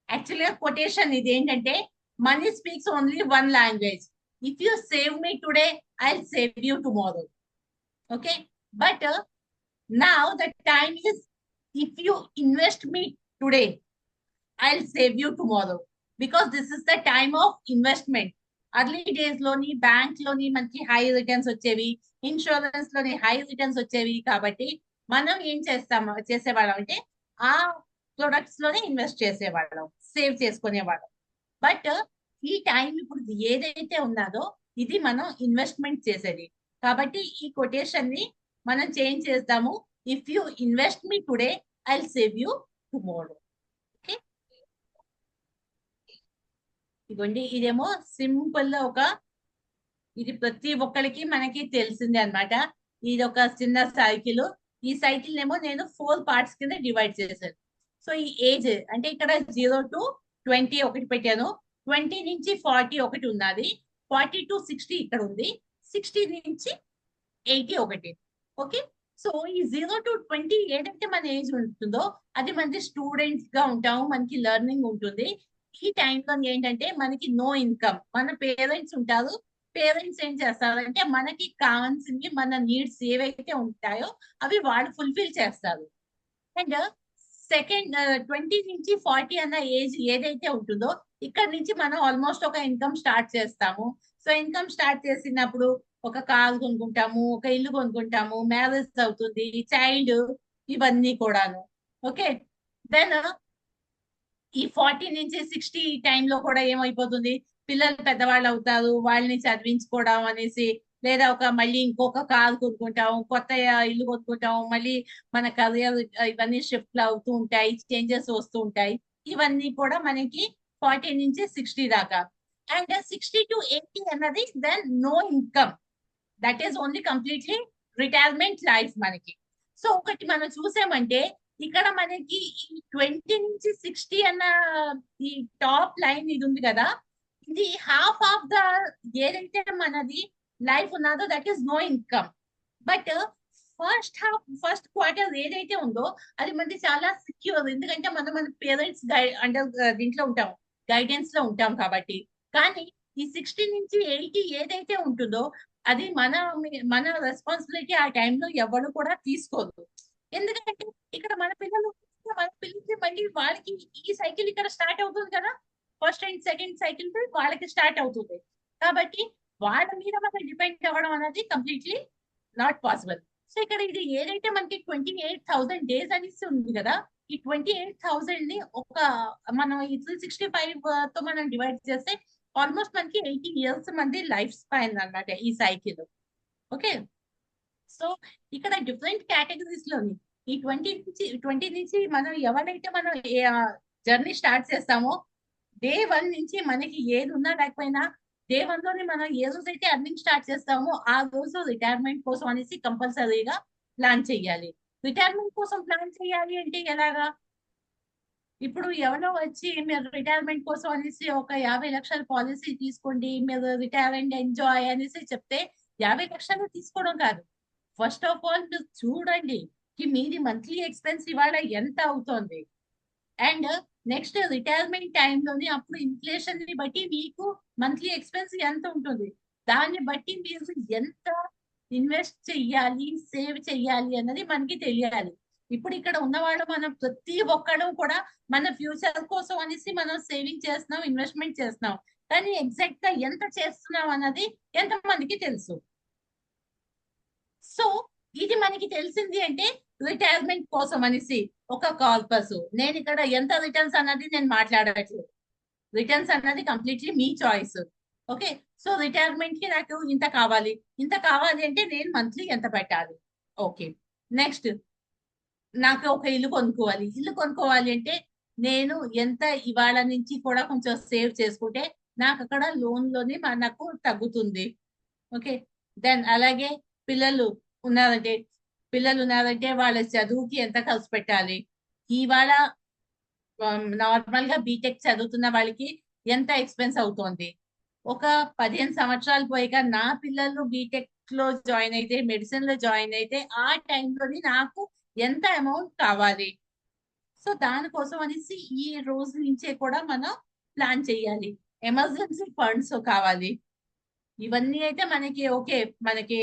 యాక్చువల్గా కొటేషన్ ఇది ఏంటంటే, money speaks only one language. If you save me today I save you tomorrow. Okay, but Now the time is, if you invest me today, I'll save you tomorrow, because this is the time of investment. Early days లోని bank లోని మనకి high returns వచ్చేవి, insurance లోని high returns వచ్చేవి. కాబట్టి మనం ఏం చేసేవాళ్ళం అంటే ఆ ప్రొడక్ట్స్ లోనే ఇన్వెస్ట్ చేసేవాళ్ళం, సేవ్ చేసుకునేవాళ్ళం. బట్ ఈ టైం ఇప్పుడు ఏదైతే ఉన్నదో ఇది మనం ఇన్వెస్ట్మెంట్ చేసేది. కాబట్టి ఈ కొటేషన్ ని మనం చేంజ్ చేద్దాము. If you invest me today, I will save you tomorrow. Okay, ఇదిగోండి, ఇదేమో సింపుల్ ఇది ప్రతి ఒక్కరికి మనకి తెలిసిందే అన్నమాట. ఇది ఒక చిన్న సైకిల్. ఈ సైకిల్ ఏమో నేను 4 పార్ట్స్ కింద డివైడ్ చేశాను. సో ఈ ఏజ్ అంటే ఇక్కడ 0 to 20 ఒకటి పెట్టాను, 20 నుంచి 40 ఒకటి ఉన్నది, 40 to 60 ఇక్కడ ఉంది, 60 నుంచి 80 ఒకటి. ఓకే, సో ఈ 0 to 20 ఏదైతే మన ఏజ్ ఉంటుందో అది మనకి స్టూడెంట్స్ గా ఉంటాము, మనకి లెర్నింగ్ ఉంటుంది. ఈ టైంలో ఏంటంటే మనకి నో ఇన్కమ్, మన పేరెంట్స్ ఉంటారు. పేరెంట్స్ ఏం చేస్తారంటే మనకి కావాల్సింది, మన నీడ్స్ ఏవైతే ఉంటాయో అవి వాళ్ళు ఫుల్ఫిల్ చేస్తారు. అండ్ సెకండ్ 20 నుంచి 40 అన్న ఏజ్ ఏదైతే ఉంటుందో ఇక్కడ నుంచి మనం ఆల్మోస్ట్ ఒక ఇన్కమ్ స్టార్ట్ చేస్తాము. సో ఇన్కమ్ స్టార్ట్ చేసినప్పుడు ఒక కార్ కొనుక్కుంటాము, ఒక ఇల్లు కొనుక్కుంటాము, మ్యారేజ్ అవుతుంది, చైల్డ్, ఇవన్నీ కూడాను. ఓకే, దెన్ ఈ 40 నుంచి 60 టైంలో కూడా ఏమైపోతుంది, పిల్లలు పెద్దవాళ్ళు అవుతారు, వాళ్ళని చదివించుకోవడం అనేసి, లేదా మళ్ళీ ఇంకొక కార్ కొనుక్కుంటాము, కొత్త ఇల్లు కొనుక్కుంటాము, మళ్ళీ మన కెరియర్ ఇవన్నీ షిఫ్ట్ అవుతూ ఉంటాయి, చేంజెస్ వస్తూ ఉంటాయి. ఇవన్నీ కూడా మనకి 40 నుంచి 60 దాకా. అండ్ 60 to 80 అన్నది then no income, that is only completely retirement life మనకి. సో ఒకటి మనం చూసామంటే ఇక్కడ మనకి ఈ 20 నుంచి 60 అన్న ఈ టాప్ లైన్ ఇది ఉంది కదా, ఇది హాఫ్ ఆఫ్ ద ఏదైతే మనది లైఫ్ ఉన్నదో that is no income. But first quarter ఏదైతే ఉందో అది మనకి చాలా సెక్యూర్, ఎందుకంటే మనం మన పేరెంట్స్ అండర్ దీంట్లో ఉంటాం, గైడెన్స్ లో ఉంటాం కాబట్టి. కానీ ఈ 60 నుంచి 80 ఏదైతే ఉంటుందో అది మన రెస్పాన్సిబిలిటీ ఆ టైంలో ఎవరు కూడా తీసుకోదు. ఎందుకంటే ఇక్కడ మన పిల్లలకి మళ్ళీ వాళ్ళకి ఈ సైకిల్ ఇక్కడ స్టార్ట్ అవుతుంది కదా, ఫస్ట్ అండ్ సెకండ్ సైకిల్ వాళ్ళకి స్టార్ట్ అవుతుంది. కాబట్టి వాళ్ళ మీద మనం డిపెండ్ అవ్వడం అనేది కంప్లీట్లీ నాట్ పాసిబుల్. సో ఇక్కడ ఇది ఏదైతే మనకి 28,000 డేస్ అనేసి ఉంది కదా, ఈ 28,000 ని మనం 365 తో మనం డివైడ్ చేస్తే ఆల్మోస్ట్ మనకి 80 years మంది లైఫ్ స్పాన్ అన్నమాట ఈ సైకిల్. ఓకే, సో ఇక్కడ డిఫరెంట్ కేటగిరీస్ లోని ఈ 20 నుంచి మనం ఎవరైతే మనం జర్నీ స్టార్ట్ చేస్తామో డే 1 నుంచి మనకి ఏది ఉన్నా లేకపోయినా డే 1 లోనే మనం ఏ రోజైతే అర్నింగ్ స్టార్ట్ చేస్తామో ఆ రోజు రిటైర్మెంట్ కోసం అనేసి కంపల్సరీగా ప్లాన్ చేయాలి. రిటైర్మెంట్ కోసం ప్లాన్ చేయాలి అంటే ఎలాగా, ఇప్పుడు ఎవరో వచ్చి మీరు రిటైర్మెంట్ కోసం అనేసి ఒక 50 లక్షల పాలసీ తీసుకోండి, మీరు రిటైర్ అండ్ ఎంజాయ్ అనేసి చెప్తే 50 లక్షలు తీసుకోవడం కాదు. ఫస్ట్ ఆఫ్ ఆల్ మీరు చూడండి మీది మంత్లీ ఎక్స్పెన్స్ ఇవాళ ఎంత అవుతోంది, అండ్ నెక్స్ట్ రిటైర్మెంట్ టైంలోని అప్పుడు ఇన్ఫ్లేషన్ ని బట్టి మీకు మంత్లీ ఎక్స్పెన్స్ ఎంత ఉంటుంది, దాన్ని బట్టి మీరు ఎంత ఇన్వెస్ట్ చెయ్యాలి, సేవ్ చెయ్యాలి అన్నది మనకి తెలియాలి. ఇప్పుడు ఇక్కడ ఉన్నవాళ్ళు మనం ప్రతి ఒక్కడు కూడా మన ఫ్యూచర్ కోసం అనేసి మనం సేవింగ్ చేస్తున్నాం, ఇన్వెస్ట్మెంట్ చేస్తున్నాం, కానీ ఎగ్జాక్ట్ గా ఎంత చేస్తున్నాం అన్నది ఎంతమందికి తెలుసు. సో ఇది మనకి తెలిసింది అంటే రిటైర్మెంట్ కోసం అనేసి ఒక కార్పస్. నేను ఇక్కడ ఎంత రిటర్న్స్ అన్నది నేను మాట్లాడట్లేదు, రిటర్న్స్ అన్నది కంప్లీట్లీ మీ చాయిస్. ఓకే, సో రిటైర్మెంట్ కి నాకు ఇంత కావాలి అంటే నేను మంత్లీ ఎంత పెట్టాలి. ఓకే, నెక్స్ట్ నాకు ఒక ఇల్లు కొనుక్కోవాలి అంటే నేను ఎంత ఇవాళ నుంచి కూడా కొంచెం సేవ్ చేసుకుంటే నాకు అక్కడ లోన్ లోనే మనకు తగ్గుతుంది. ఓకే, దెన్ అలాగే పిల్లలు ఉన్నారంటే వాళ్ళ చదువుకి ఎంత ఖర్చు పెట్టాలి, ఇవాళ నార్మల్ గా బీటెక్ చదువుతున్న వాళ్ళకి ఎంత ఎక్స్పెన్స్ అవుతోంది, ఒక 15 సంవత్సరాలు పోయాక నా పిల్లలు బీటెక్ లో జాయిన్ అయితే, మెడిసిన్ లో జాయిన్ అయితే ఆ టైంలోని నాకు ఎంత అమౌంట్ కావాలి. సో దానికోసం అనేసి ఈ రోజు నుంచే కూడా మనం ప్లాన్ చేయాలి. ఎమర్జెన్సీ ఫండ్స్ కావాలి, ఇవన్నీ అయితే మనకి ఓకే, మనకి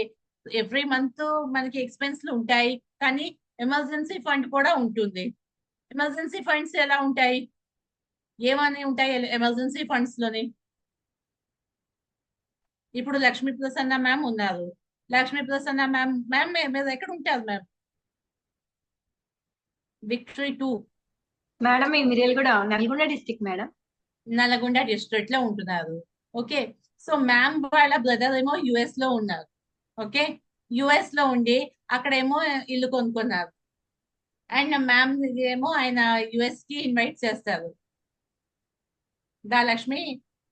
ఎవ్రీ మంత్ మనకి ఎక్స్పెన్స్లు ఉంటాయి, కానీ ఎమర్జెన్సీ ఫండ్ కూడా ఉంటుంది. ఎమర్జెన్సీ ఫండ్స్ ఎలా ఉంటాయి, ఏమని ఉంటాయి ఎమర్జెన్సీ ఫండ్స్ లోని? ఇప్పుడు లక్ష్మీ ప్రసన్న మ్యామ్ ఉన్నారు. లక్ష్మీ ప్రసన్న మ్యామ్ మీరు ఎక్కడ ఉంటారు మ్యామ్? విక్టరీ 2 మేడం ఈ Miryalaguda Nalgonda district madam. Nalgonda district లో ఉంటున్నారు. ఓకే, సో మ్యామ్ వాళ్ళ బ్రదర్ ఏమో యుఎస్ లో ఉన్నారు. ఓకే, యుఎస్ లో ఉండి అక్కడేమో ఇల్లు కొనుక్కున్నారు. అండ్ మ్యామ్ ఏమో ఆయన యుఎస్ కి ఇన్వైట్ చేస్తారు. దా లక్ష్మి,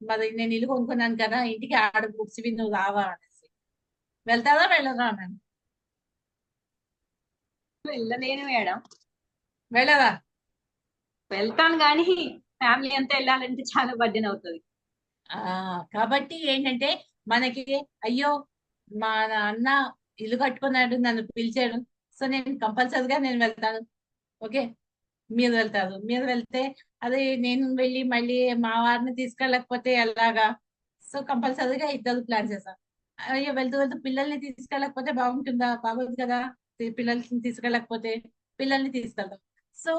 మరి నేను ఇల్లు కొనుక్కున్నాను కదా, ఇంటికి ఆడ బుక్స్ నువ్వు రావా అనేసి. వెళ్తారా వెళ్ళరా మ్యామ్? వెళ్ళలేను మేడం. వెళ్ళరా? వెళ్తాను కానీ ఫ్యామిలీ అంతా వెళ్ళాలంటే చాలా బర్డెన్ అవుతుంది. కాబట్టి ఏంటంటే మనకి అయ్యో మా అన్న ఇల్లు కట్టుకున్నాడు, నన్ను పిలిచాడు, సో నేను కంపల్సరిగా నేను వెళ్తాను. ఓకే, మీరు వెళ్తారు. మీరు వెళ్తే అదే నేను వెళ్ళి మళ్ళీ మా వారిని తీసుకెళ్ళకపోతే ఎలాగా? సో కంపల్సరిగా ఇద్దరు ప్లాన్ చేస్తాం. అయ్యో వెళ్తూ వెళ్తూ పిల్లల్ని తీసుకెళ్ళకపోతే బాగుంటుందా? బాగోదు కదా. పిల్లల్ని తీసుకెళ్ళకపోతే పిల్లల్ని తీసుకెళ్తాం. సో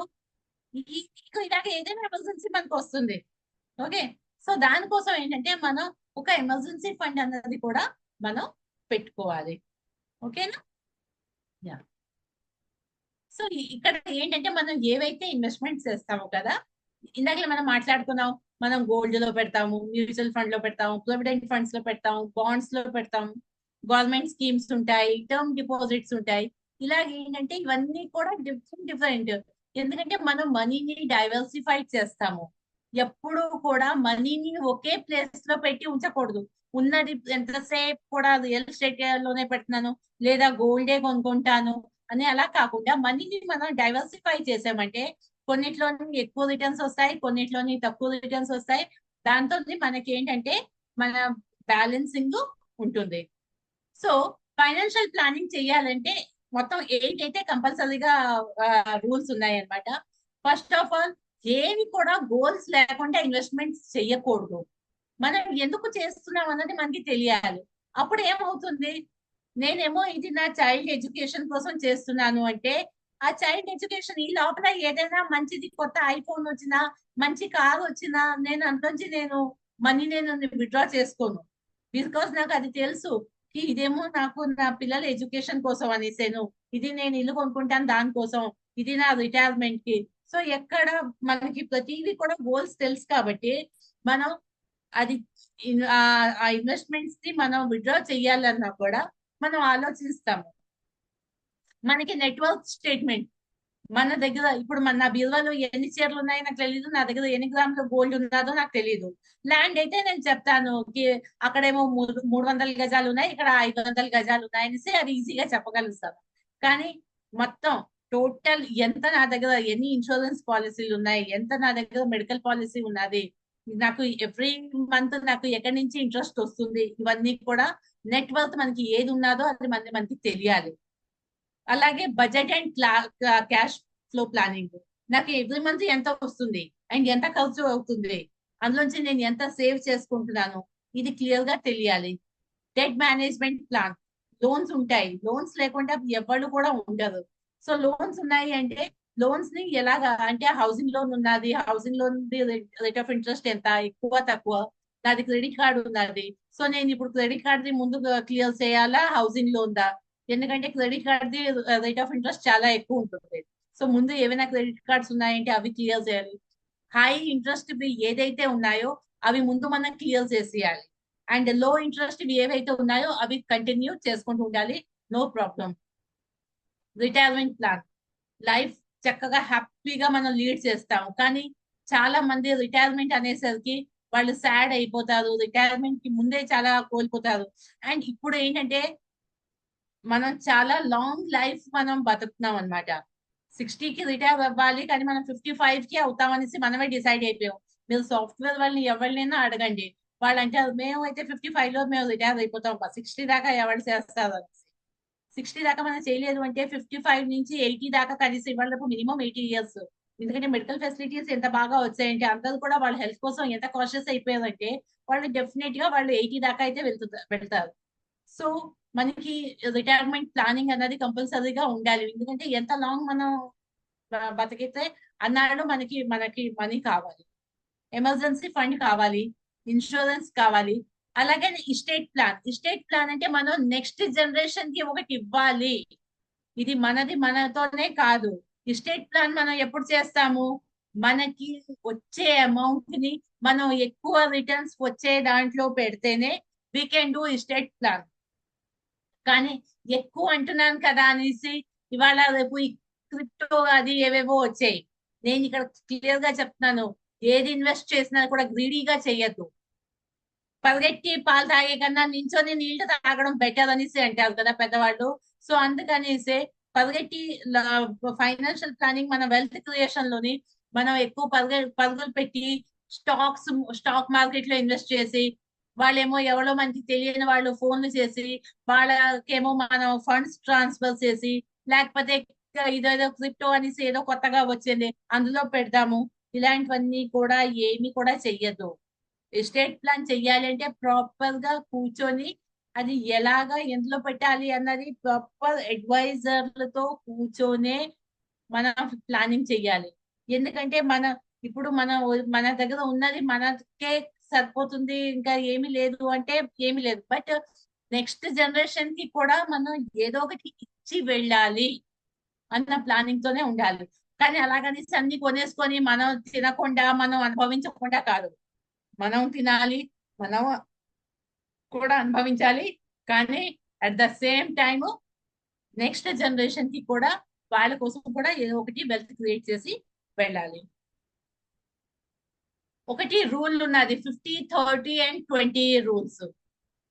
ఇలాగ ఏదైనా ఎమర్జెన్సీ మనకు వస్తుంది. ఓకే, సో దానికోసం ఏంటంటే మనం ఒక ఎమర్జెన్సీ ఫండ్ అన్నది కూడా మనం పెట్టుకోవాలి. ఓకేనా? యా. సో ఇక్కడ ఏంటంటే మనం ఏవైతే ఇన్వెస్ట్మెంట్స్ చేస్తామో కదా, ఇందాక మనం మాట్లాడుకున్నాం, మనం గోల్డ్ లో పెడతాము, మ్యూచువల్ ఫండ్ లో పెడతాము, ప్రొవిడెంట్ ఫండ్స్ లో పెడతాము, బాండ్స్ లో పెడతాము, గవర్నమెంట్ స్కీమ్స్ ఉంటాయి, టర్మ్ డిపాజిట్స్ ఉంటాయి. ఇలాగ ఏంటంటే ఇవన్నీ కూడా డిఫరెంట్. ఎందుకంటే మనం మనీని డైవర్సిఫై చేస్తాము. ఎప్పుడు కూడా మనీని ఒకే ప్లేస్ లో పెట్టి ఉంచకూడదు. ఉన్నది ఎంతసేపు కూడా రియల్ ఎస్టేట్ లోనే పెడుతున్నాను, లేదా గోల్డే కొనుక్కుంటాను అని అలా కాకుండా మనీని మనం డైవర్సిఫై చేసామంటే కొన్నిట్లోని ఎక్కువ రిటర్న్స్ వస్తాయి, కొన్నిట్లోని తక్కువ రిటర్న్స్ వస్తాయి. దాంతో మనకి ఏంటంటే మన బ్యాలెన్సింగ్ ఉంటుంది. సో ఫైనాన్షియల్ ప్లానింగ్ చేయాలంటే మొత్తం 8 అయితే కంపల్సరీగా రూల్స్ ఉన్నాయి అన్నమాట. ఫస్ట్ ఆఫ్ ఆల్, ఏవి కూడా గోల్స్ లేకుండా ఇన్వెస్ట్మెంట్స్ చెయ్యకూడదు. మనం ఎందుకు చేస్తున్నాం అన్నది మనకి తెలియాలి. అప్పుడు ఏమవుతుంది, నేనేమో ఇది నా చైల్డ్ ఎడ్యుకేషన్ కోసం చేస్తున్నాను అంటే ఆ చైల్డ్ ఎడ్యుకేషన్ ఈ లోపల ఏదైనా మంచిది కొత్త ఐఫోన్ వచ్చినా, మంచి కార్ వచ్చినా నేను అంతలోంచి నేను మనీ నేను విత్డ్రా చేసుకోను. బికాస్ నాకు అది తెలుసు ఇదేమో నాకు నా పిల్లల ఎడ్యుకేషన్ కోసం అనేసాను, ఇది నేను ఇల్లు కొనుక్కుంటాను దానికోసం, ఇది నా రిటైర్మెంట్ కి. సో ఎక్కడ మనకి ప్రతిదీ కూడా గోల్స్ తెలుసు కాబట్టి మనం అది ఆ ఇన్వెస్ట్మెంట్స్ ని మనం విత్డ్రా చెయ్యాలన్నా కూడా మనం ఆలోచిస్తాము. మనకి నెట్వర్క్ స్టేట్మెంట్ మన దగ్గర ఇప్పుడు నా బీరువాలో ఎన్ని చీరలు ఉన్నాయో నాకు తెలియదు, నా దగ్గర ఎన్ని గ్రాముల గోల్డ్ ఉన్నదో నాకు తెలియదు. ల్యాండ్ అయితే నేను చెప్తాను, అక్కడేమో 300 గజాలు ఉన్నాయి, ఇక్కడ 500 గజాలు ఉన్నాయి అనేసి అది ఈజీగా చెప్పగలుగుతాను. కానీ మొత్తం టోటల్ ఎంత నా దగ్గర ఎన్ని ఇన్సూరెన్స్ పాలసీలు ఉన్నాయి, ఎంత నా దగ్గర మెడికల్ పాలసీ ఉన్నది, నాకు ఎవ్రీ మంత్ నాకు ఎక్కడి నుంచి ఇంట్రెస్ట్ వస్తుంది, ఇవన్నీ కూడా నెట్వర్క్ మనకి ఏది ఉన్నదో అది మనకి తెలియాలి. అలాగే budget and cash flow planning, నాకు ఎవ్రీ మంత్ ఎంత వస్తుంది అండ్ ఎంత ఖర్చు అవుతుంది, అందులోంచి నేను ఎంత సేవ్ చేసుకుంటున్నాను, ఇది క్లియర్ గా తెలియాలి. డెట్ మేనేజ్మెంట్ ప్లాన్, లోన్స్ ఉంటాయి, లోన్స్ లేకుండా ఎవరు కూడా ఉండరు. సో లోన్స్ ఉన్నాయి అంటే లోన్స్ ని ఎలాగా అంటే హౌసింగ్ లోన్ ఉన్నది, housing loan rate of interest ఎంత, ఎక్కువ తక్కువ, నాది క్రెడిట్ కార్డు ఉన్నది, సో నేను ఇప్పుడు క్రెడిట్ కార్డ్ ది ముందు క్లియర్ చేయాలా హౌసింగ్ లోన్ దా, ఎందుకంటే credit card the rate of interest చాలా ఎక్కువ ఉంటుంది. సో ముందు ఏమైనా క్రెడిట్ కార్డ్స్ ఉన్నాయంటే అవి క్లియర్ చేయాలి. హై ఇంట్రెస్ట్ ఏదైతే ఉన్నాయో అవి ముందు మనం క్లియర్ చేసేయాలి. అండ్ లో ఇంట్రెస్ట్ ఏవైతే ఉన్నాయో అవి కంటిన్యూ చేసుకుంటూ ఉండాలి, no problem. Retirement plan, life చక్కగా హ్యాపీగా మనం లీడ్ చేస్తాము, కానీ చాలా మంది రిటైర్మెంట్ అనేసరికి వాళ్ళు సాడ్ అయిపోతారు, రిటైర్మెంట్ కి ముందే చాలా కోల్పోతారు. అండ్ ఇప్పుడు ఏంటంటే మనం చాలా లాంగ్ లైఫ్ మనం బతుకుతున్నాం అనమాట. 60కి రిటైర్ అవ్వాలి కానీ మనం 55కి అవుతామనేసి మనమే డిసైడ్ అయిపోయాం. మీరు సాఫ్ట్వేర్ వాళ్ళని ఎవరినైనా అడగండి, వాళ్ళు అంటారు మేమైతే 55లో మేము రిటైర్ అయిపోతాం, 60 దాకా ఎవరు చేస్తారు అనేసి. 60 దాకా మనం చేయలేదు అంటే 55 నుంచి 80 దాకా కనీసం ఇవాళ మినిమం 80 ఇయర్స్. ఎందుకంటే మెడికల్ ఫెసిలిటీస్ ఎంత బాగా వచ్చాయంటే అందరూ కూడా వాళ్ళ హెల్త్ కోసం ఎంత కాన్షియస్ అయిపోయారంటే వాళ్ళు డెఫినెట్ గా వాళ్ళు 80 దాకా అయితే వెళ్తారు. సో మనకి రిటైర్మెంట్ ప్లానింగ్ అనేది కంపల్సరీగా ఉండాలి. ఎందుకంటే ఎంత లాంగ్ మనం బతికితే అన్నాడు మనకి మనీ కావాలి, ఎమర్జెన్సీ ఫండ్ కావాలి, ఇన్సూరెన్స్ కావాలి. అలాగే ఇస్టేట్ ప్లాన్ అంటే మనం నెక్స్ట్ జనరేషన్ కి ఒకటి ఇవ్వాలి. ఇది మనతోనే కాదు. ఇస్టేట్ ప్లాన్ మనం ఎప్పుడు చేస్తాము? మనకి వచ్చే అమౌంట్ ని మనం ఎక్కువ రిటర్న్స్ వచ్చే దాంట్లో పెడితేనే we can do estate plan. కానీ ఎక్కువ అంటున్నాను కదా అనేసి ఇవాళ రేపు ఈ క్రిప్టో అది ఏవేవో వచ్చాయి. నేను ఇక్కడ క్లియర్ గా చెప్తున్నాను, ఏది ఇన్వెస్ట్ చేసినా కూడా గ్రీడీగా చెయ్యొద్దు. పరిగెట్టి పాలు తాగే కన్నా నించొని నీళ్లు తాగడం బెటర్ అనేసి అంటారు కదా పెద్దవాళ్ళు. సో అందుకనేసి పరిగెట్టి ఫైనాన్షియల్ ప్లానింగ్ మన వెల్త్ క్రియేషన్ లోని మనం ఎక్కువ పరుగులు పెట్టి స్టాక్ మార్కెట్ లో ఇన్వెస్ట్ చేసి, వాళ్ళేమో ఎవరో మనకి తెలియని వాళ్ళు ఫోన్లు చేసి వాళ్ళకేమో మనం ఫండ్స్ ట్రాన్స్ఫర్ చేసి, లేకపోతే ఇదేదో క్రిప్టో అనేసి ఏదో కొత్తగా వచ్చింది అందులో పెడదాము. ఇలాంటివన్నీ కూడా ఏమి కూడా చెయ్యొద్దు. ఎస్టేట్ ప్లాన్ చెయ్యాలి అంటే ప్రాపర్ గా కూర్చొని అది ఎలాగా ఎందులో పెట్టాలి అన్నది ప్రాపర్ అడ్వైజర్లతో కూర్చొనే మనం ప్లానింగ్ చెయ్యాలి. ఎందుకంటే ఇప్పుడు మన దగ్గర ఉన్నది మనకే సరిపోతుంది, ఇంకా ఏమీ లేదు అంటే ఏమీ లేదు. బట్ నెక్స్ట్ జనరేషన్ కి కూడా మనం ఏదో ఒకటి ఇచ్చి వెళ్ళాలి అన్న ప్లానింగ్ తోనే ఉండాలి. కానీ అలాగనేసి అన్ని కొనేసుకొని మనం తినకుండా మనం అనుభవించకుండా కాదు. మనం తినాలి, మనం కూడా అనుభవించాలి, కానీ at the same time next generation కి కూడా వాళ్ళ కోసం కూడా ఏదో ఒకటి వెల్త్ క్రియేట్ చేసి వెళ్ళాలి. ఒకటి రూల్ ఉన్నది, 50, 30 and 20 రూల్స్.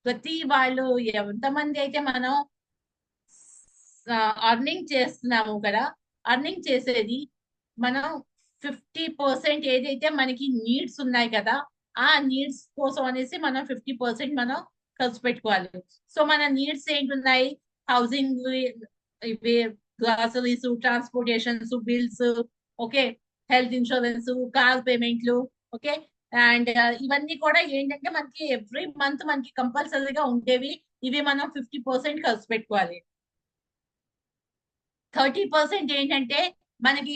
ప్రతి వాళ్ళు ఎంతమంది అయితే మనం అర్నింగ్ చేస్తున్నాము కదా, అర్నింగ్ చేసేది మనం 50% ఏదైతే మనకి నీడ్స్ ఉన్నాయి కదా, ఆ నీడ్స్ కోసం అనేసి మనం 50% మనం ఖర్చు పెట్టుకోవాలి. సో మన నీడ్స్ ఏంటున్నాయి? Housing, groceries, transportations, bills, okay, health insurance, car పేమెంట్లు, ఓకే. అండ్ ఇవన్నీ కూడా ఏంటంటే మనకి ఎవ్రీ మంత్ మనకి కంపల్సరీగా ఉండేవి. ఇవి మనం 50% ఖర్చు పెట్టుకోవాలి. 30% ఏంటంటే మనకి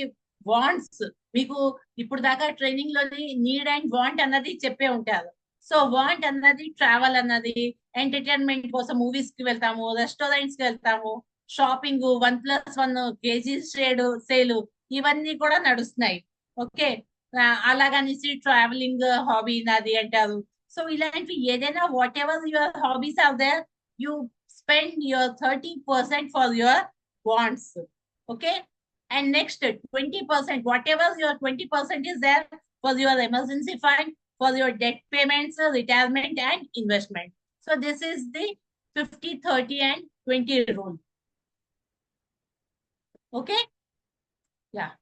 వాంట్స్. మీకు ఇప్పుడు దాకా ట్రైనింగ్ లోని నీడ్ అండ్ వాంట్ అన్నది చెప్పే ఉంటారు. సో వాంట్ అన్నది ట్రావెల్ అన్నది, ఎంటర్టైన్మెంట్ కోసం మూవీస్ కి వెళ్తాము, రెస్టారెంట్స్ కి వెళ్తాము, షాపింగ్, 1+1 కేజీ సేల్, ఇవన్నీ కూడా నడుస్తున్నాయి. ఓకే, అలాగనేసి ట్రావెలింగ్ హాబీ నాది అంటారు. సో ఇలాంటివి ఏదైనా whatever your hobbies are there, you spend your 30% for your wants. Okay, and next 20%, whatever your 20% is there for your emergency fund, for your debt payments, retirement and investment. So this is the 50, 30 and 20 rule. Okay, yeah.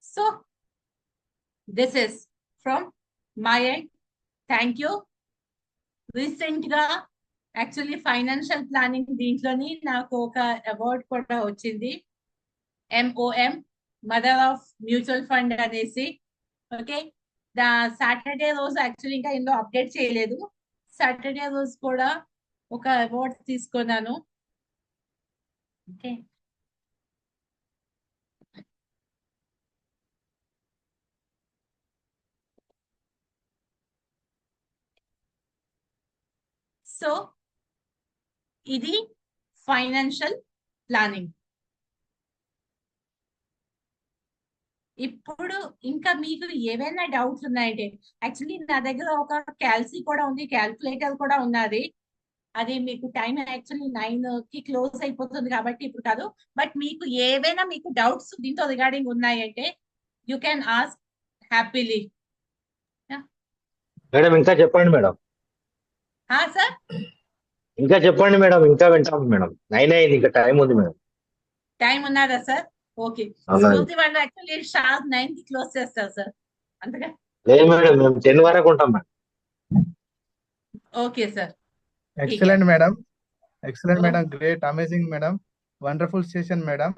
So this is from my end. Thank you. Recent గా actually financial planning దీంట్లోని నాకు ఒక award కూడా వచ్చింది, MOM, mother of mutual fund అనేసి. Okay, Saturday రోజు actually ఇంకా ఇందులో అప్డేట్ చేయలేదు. సాటర్డే రోజు కూడా ఒక అవార్డ్ తీసుకున్నాను. ఓకే, సో ఇది ఫైనాన్షియల్ ప్లానింగ్. ఇప్పుడు ఇంకా మీకు ఏవైనా డౌట్స్ ఉన్నాయంటే, యాక్చువల్లీ నా దగ్గర ఒక క్యాల్సీ కూడా ఉంది, క్యాల్కులేటర్ కూడా ఉన్నది. అది మీకు టైం యాక్చువల్లీ 9 కి క్లోజ్ అయిపోతుంది కాబట్టి ఇప్పుడు కాదు. బట్ మీకు ఏవైనా మీకు డౌట్స్ దీంతో రిగార్డింగ్ ఉన్నాయంటే you can ask happily. Madam ఇంకా చెప్పండి మేడం. సార్ ఇంకా చెప్పండి మేడం, ఇంకా వింటాం మేడం. 9 అయింది, ఇంకా టైం ఉంది మేడం. టైం ఉన్నదా సార్? ఓకే, అవునా. స్కూల్ వాళ్ళు యాక్చువల్లీ షార్ప్ 9 కి క్లోజ్ చేస్తారు సార్, అంతగా. లేదు మేడం, మేము 10 వరకు ఉంటాం madam. Okay sir, excellent madam. Excellent So, madam, great, amazing madam, wonderful session madam.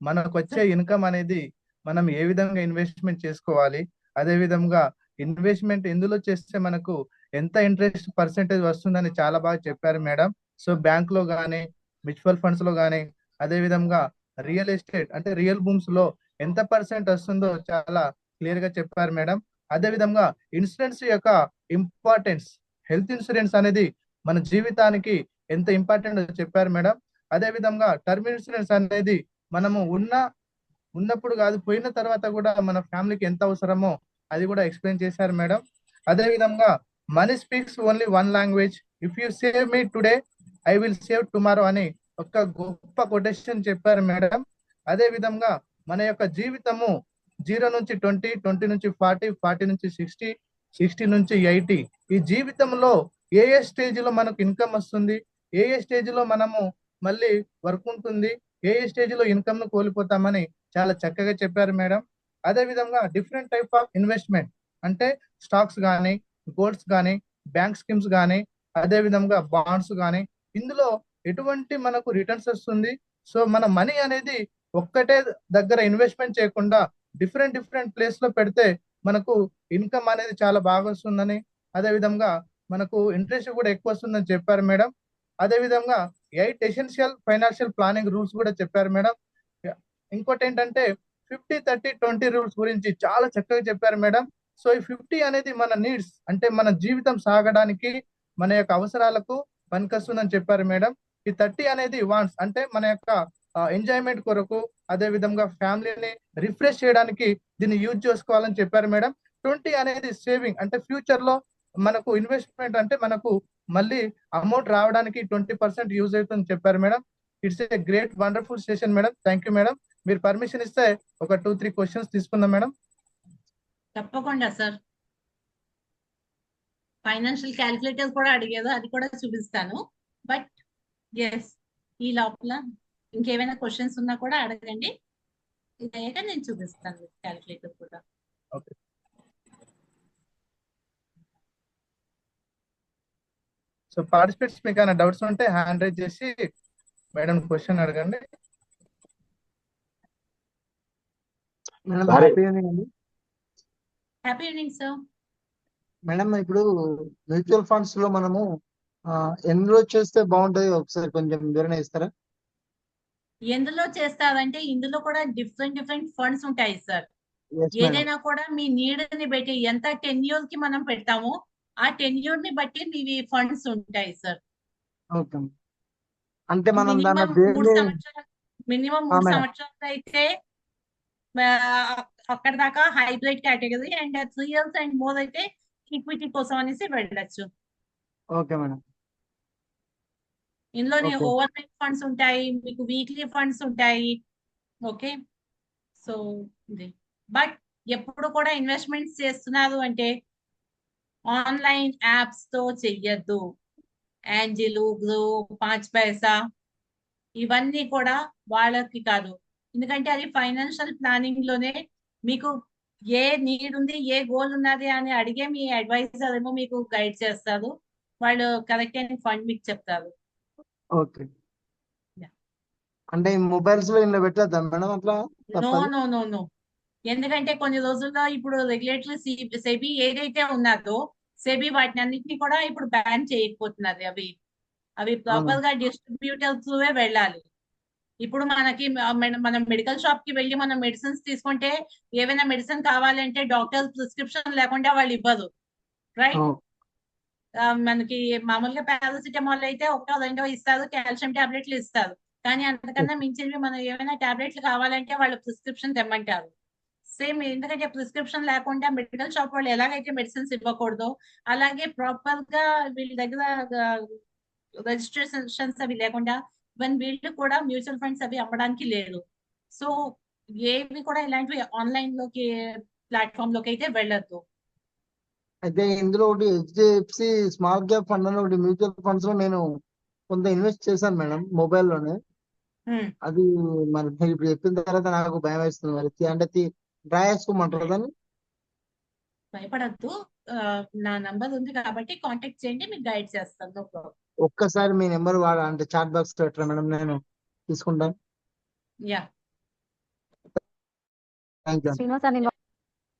మనకు వచ్చే ఇన్కమ్ అనేది మనం ఏ విధంగా ఇన్వెస్ట్మెంట్ చేసుకోవాలి, అదే విధంగా ఇన్వెస్ట్మెంట్ ఎందులో చేస్తే మనకు ఎంత ఇంట్రెస్ట్ పర్సెంటేజ్ వస్తుందని చాలా బాగా చెప్పారు మేడం. సో బ్యాంక్ లో కానీ, మ్యూచువల్ ఫండ్స్ లో కానీ, అదే విధంగా రియల్ ఎస్టేట్ అంటే రియల్ భూమ్స్ లో ఎంత పర్సెంట్ వస్తుందో చాలా క్లియర్ గా చెప్పారు మేడం. అదే విధంగా ఇన్సూరెన్స్ యొక్క ఇంపార్టెన్స్, హెల్త్ ఇన్సూరెన్స్ అనేది మన జీవితానికి ఎంత ఇంపార్టెంట్ చెప్పారు మేడం. అదే విధంగా టర్మ్ ఇన్సూరెన్స్ అనేది మనము ఉన్నప్పుడు కాదు, పోయిన తర్వాత కూడా మన ఫ్యామిలీకి ఎంత అవసరమో అది కూడా ఎక్స్ప్లెయిన్ చేశారు మేడం. అదే విధంగా money speaks only one language, if you save me today I will save tomorrow అని ఒక గొప్ప కొటేషన్ చెప్పారు మేడం. అదే విధంగా మన యొక్క జీవితము 0 నుంచి 20, 20 నుంచి 40, 40 నుంచి 60, 60 నుంచి 80, ఈ జీవితంలో ఏ స్టేజ్ లో మనకు ఇన్కమ్ వస్తుంది, ఏ స్టేజ్ లో మనము మళ్ళీ వర్క్ ఉంటుంది, ఏ స్టేజ్ లో ఇన్కమ్ ను కోల్పోతామని చాలా చక్కగా చెప్పారు మేడం. అదే విధంగా డిఫరెంట్ టైప్ ఆఫ్ ఇన్వెస్ట్మెంట్ అంటే స్టాక్స్ కానీ, గోల్డ్స్ కానీ, బ్యాంక్ స్కీమ్స్ కానీ, అదే విధంగా బాండ్స్ కానీ, ఇందులో ఎటువంటి మనకు రిటర్న్స్ వస్తుంది. సో మన మనీ అనేది ఒక్కటే దగ్గర ఇన్వెస్ట్మెంట్ చేయకుండా డిఫరెంట్ ప్లేస్ లో పెడితే మనకు ఇన్కమ్ అనేది చాలా బాగా వస్తుందని, అదే విధంగా మనకు ఇంట్రెస్ట్ కూడా ఎక్కువ వస్తుందని చెప్పారు మేడం. అదే విధంగా 8 ఎసెన్షియల్ ఫైనాన్షియల్ ప్లానింగ్ రూల్స్ కూడా చెప్పారు మేడం. ఇంకోటి ఏంటంటే 50-30-20 రూల్స్ గురించి చాలా చక్కగా చెప్పారు మేడం. సో ఈ 50 అనేది మన నీడ్స్ అంటే మన జీవితం సాగడానికి, మన యొక్క అవసరాలకు పనికొస్తుందని చెప్పారు మేడం. ఈ 30 అనేది వాంట్స్ అంటే మన యొక్క ఎంజాయ్మెంట్ కొరకు, అదే విధంగా ఫ్యామిలీని రిఫ్రెష్ చేయడానికి దీన్ని యూజ్ చేసుకోవాలని చెప్పారు మేడం. 20 అనేది సేవింగ్ అంటే ఫ్యూచర్ లో మనకు ఇన్వెస్ట్మెంట్ అంటే మనకు మళ్ళీ అమౌంట్ రావడానికి 20% యూజ్ అవుతుందని చెప్పారు madam. It's a great wonderful session madam. Thank you madam. మీరు పర్మిషన్ ఇస్తే ఒక 2-3 క్వశ్చన్స్ తీసుకుందాం మేడం. తప్పకుండా సార్. ఫైనాన్షియల్ క్యాలిక్యులేటర్స్ కూడా అడిగేదో అది కూడా చూపిస్తాను. బట్ ఎస్, ఈ లోపల ఇంకేమైనా క్వశ్చన్స్ ఉన్నా కూడా అడగండి. ఇది అయ్యాక నేను చూపిస్తాను క్యాలిక్యులేటర్ కూడా. ఓకే. సో పార్టిసిపేట్స్ మీకు ఏమైనా డౌట్స్ ఉంటే హ్యాండ్ రైజ్ చేసి మేడం క్వశ్చన్ అడగండి. Madam sorry. హ్యాపీ ఈవినింగ్ అండి. Happy evening sir. మేడం ఇప్పుడు మ్యూచువల్ ఫండ్స్ లో మనము ఎన్రోల్ చేస్తే బాగుంటది, ఒకసారి కొంచెం వివరణ ఇస్తారా? ఎందులో చేస్తారంటే ఇందులో కూడా డిఫరెంట్ ఫండ్స్ ఉంటాయి సార్. Yes madam. ఏదైనా కూడా మీ నీడ్ ని బట్టి ఎంత టెన్యూర్ కి మనం పెడతామో ఆ టెన్యూర్ ని బట్టి మీవి ఫండ్స్ ఉంటాయి సార్. ఓకే. అంటే మనం దాన్ని మినిమం 3 సంవత్సరాలు అయితే అక్కడ దాకా hybrid category, and 3 years and more అయితే ఈక్విటీ కోసం అనేసి వెళ్ళచ్చు. Okay madam. ఇందులోని Okay. ఓవర్ నైట్ ఫండ్స్ ఉంటాయి, మీకు వీక్లీ ఫండ్స్ ఉంటాయి. ఓకే. సో ఇది బట్ ఎప్పుడు కూడా ఇన్వెస్ట్మెంట్స్ చేస్తున్నారు అంటే ఆన్లైన్ యాప్స్ తో చెయ్యొద్దు. యాంజిల్, గ్రో, 5 పైసా ఇవన్నీ కూడా వాళ్ళకి కాదు. ఎందుకంటే అది ఫైనాన్షియల్ ప్లానింగ్ లోనే మీకు ఏ నీడ్ ఉంది, ఏ గోల్ ఉన్నది అని అడిగే మీ అడ్వైజర్ ఏమో మీకు గైడ్ చేస్తారు. వాళ్ళు కరెక్ట్ అయిన ఫండ్ మీకు చెప్తారు. ఓకే. అంటే మొబైల్స్ లో ఇంట్లో పెట్టద్దా మేడం అట్లా? నో తప్పదు. నో నో నో ఎందుకంటే కొన్ని రోజుల్లో ఇప్పుడు రెగ్యులేటరీ సెబీ ఏదైతే ఉన్నదో సెబీ వాటిని అన్నింటినీ కూడా ఇప్పుడు బ్యాన్ చేయకపోతున్నది. అవి ప్రాపర్ గా డిస్ట్రిబ్యూటర్స్ వెళ్ళాలి. ఇప్పుడు మనకి మనం మెడికల్ షాప్ కి వెళ్ళి మనం మెడిసిన్స్ తీసుకుంటే ఏవైనా మెడిసిన్ కావాలంటే డాక్టర్ ప్రిస్క్రిప్షన్ లేకుండా వాళ్ళు ఇవ్వరు, రైట్? మనకి మామూలుగా పారాసిటమాల్ అయితే 1-2 ఇస్తారు, కాల్షియం టాబ్లెట్లు ఇస్తారు. కానీ అంతకన్నా మించినవి మనం ఏమైనా టాబ్లెట్లు కావాలంటే వాళ్ళు ప్రిస్క్రిప్షన్ తెమ్మంటారు. సేమ్ ఎందుకంటే ప్రిస్క్రిప్షన్ లేకుండా మెడికల్ షాప్ వాళ్ళు ఎలాగైతే మెడిసిన్స్ ఇవ్వకూడదో అలాగే ప్రాపర్ గా వీళ్ళ దగ్గర రిజిస్ట్రేషన్స్ అవి లేకుండా ఈవెన్ వీళ్ళు కూడా మ్యూచువల్ ఫండ్స్ అవి అమ్మడానికి లేదు. సో ఏవి కూడా ఇలాంటివి ఆన్లైన్ లోకి ప్లాట్ఫామ్ లోకి అయితే వెళ్ళొద్దు. అయితే ఇందులో ఒకటి HDFC స్మాల్ క్యాప్ ఫండ్ అని ఒకటి మ్యూచువల్ ఫండ్స్ లో నేను కొంత ఇన్వెస్ట్ చేశాను మేడం, మొబైల్లోనే. అది మరి ఇప్పుడు చెప్పిన తర్వాత నాకు భయం వేస్తుంది. మరి అంటే డ్రా చేసుకోమంటారు దాన్ని? భయపడద్దు. నా నంబర్ ఉంది కాబట్టి కాంటాక్ట్ చేయండి, మీకు గైడ్ చేస్తాను. No problem. ఒక్కసారి మీ నెంబర్ అంటే చాట్ బాక్స్ పెట్టరా మేడం, నేను తీసుకుంటాను. యా, థ్యాంక్ యూ శ్రీనివాస్ అని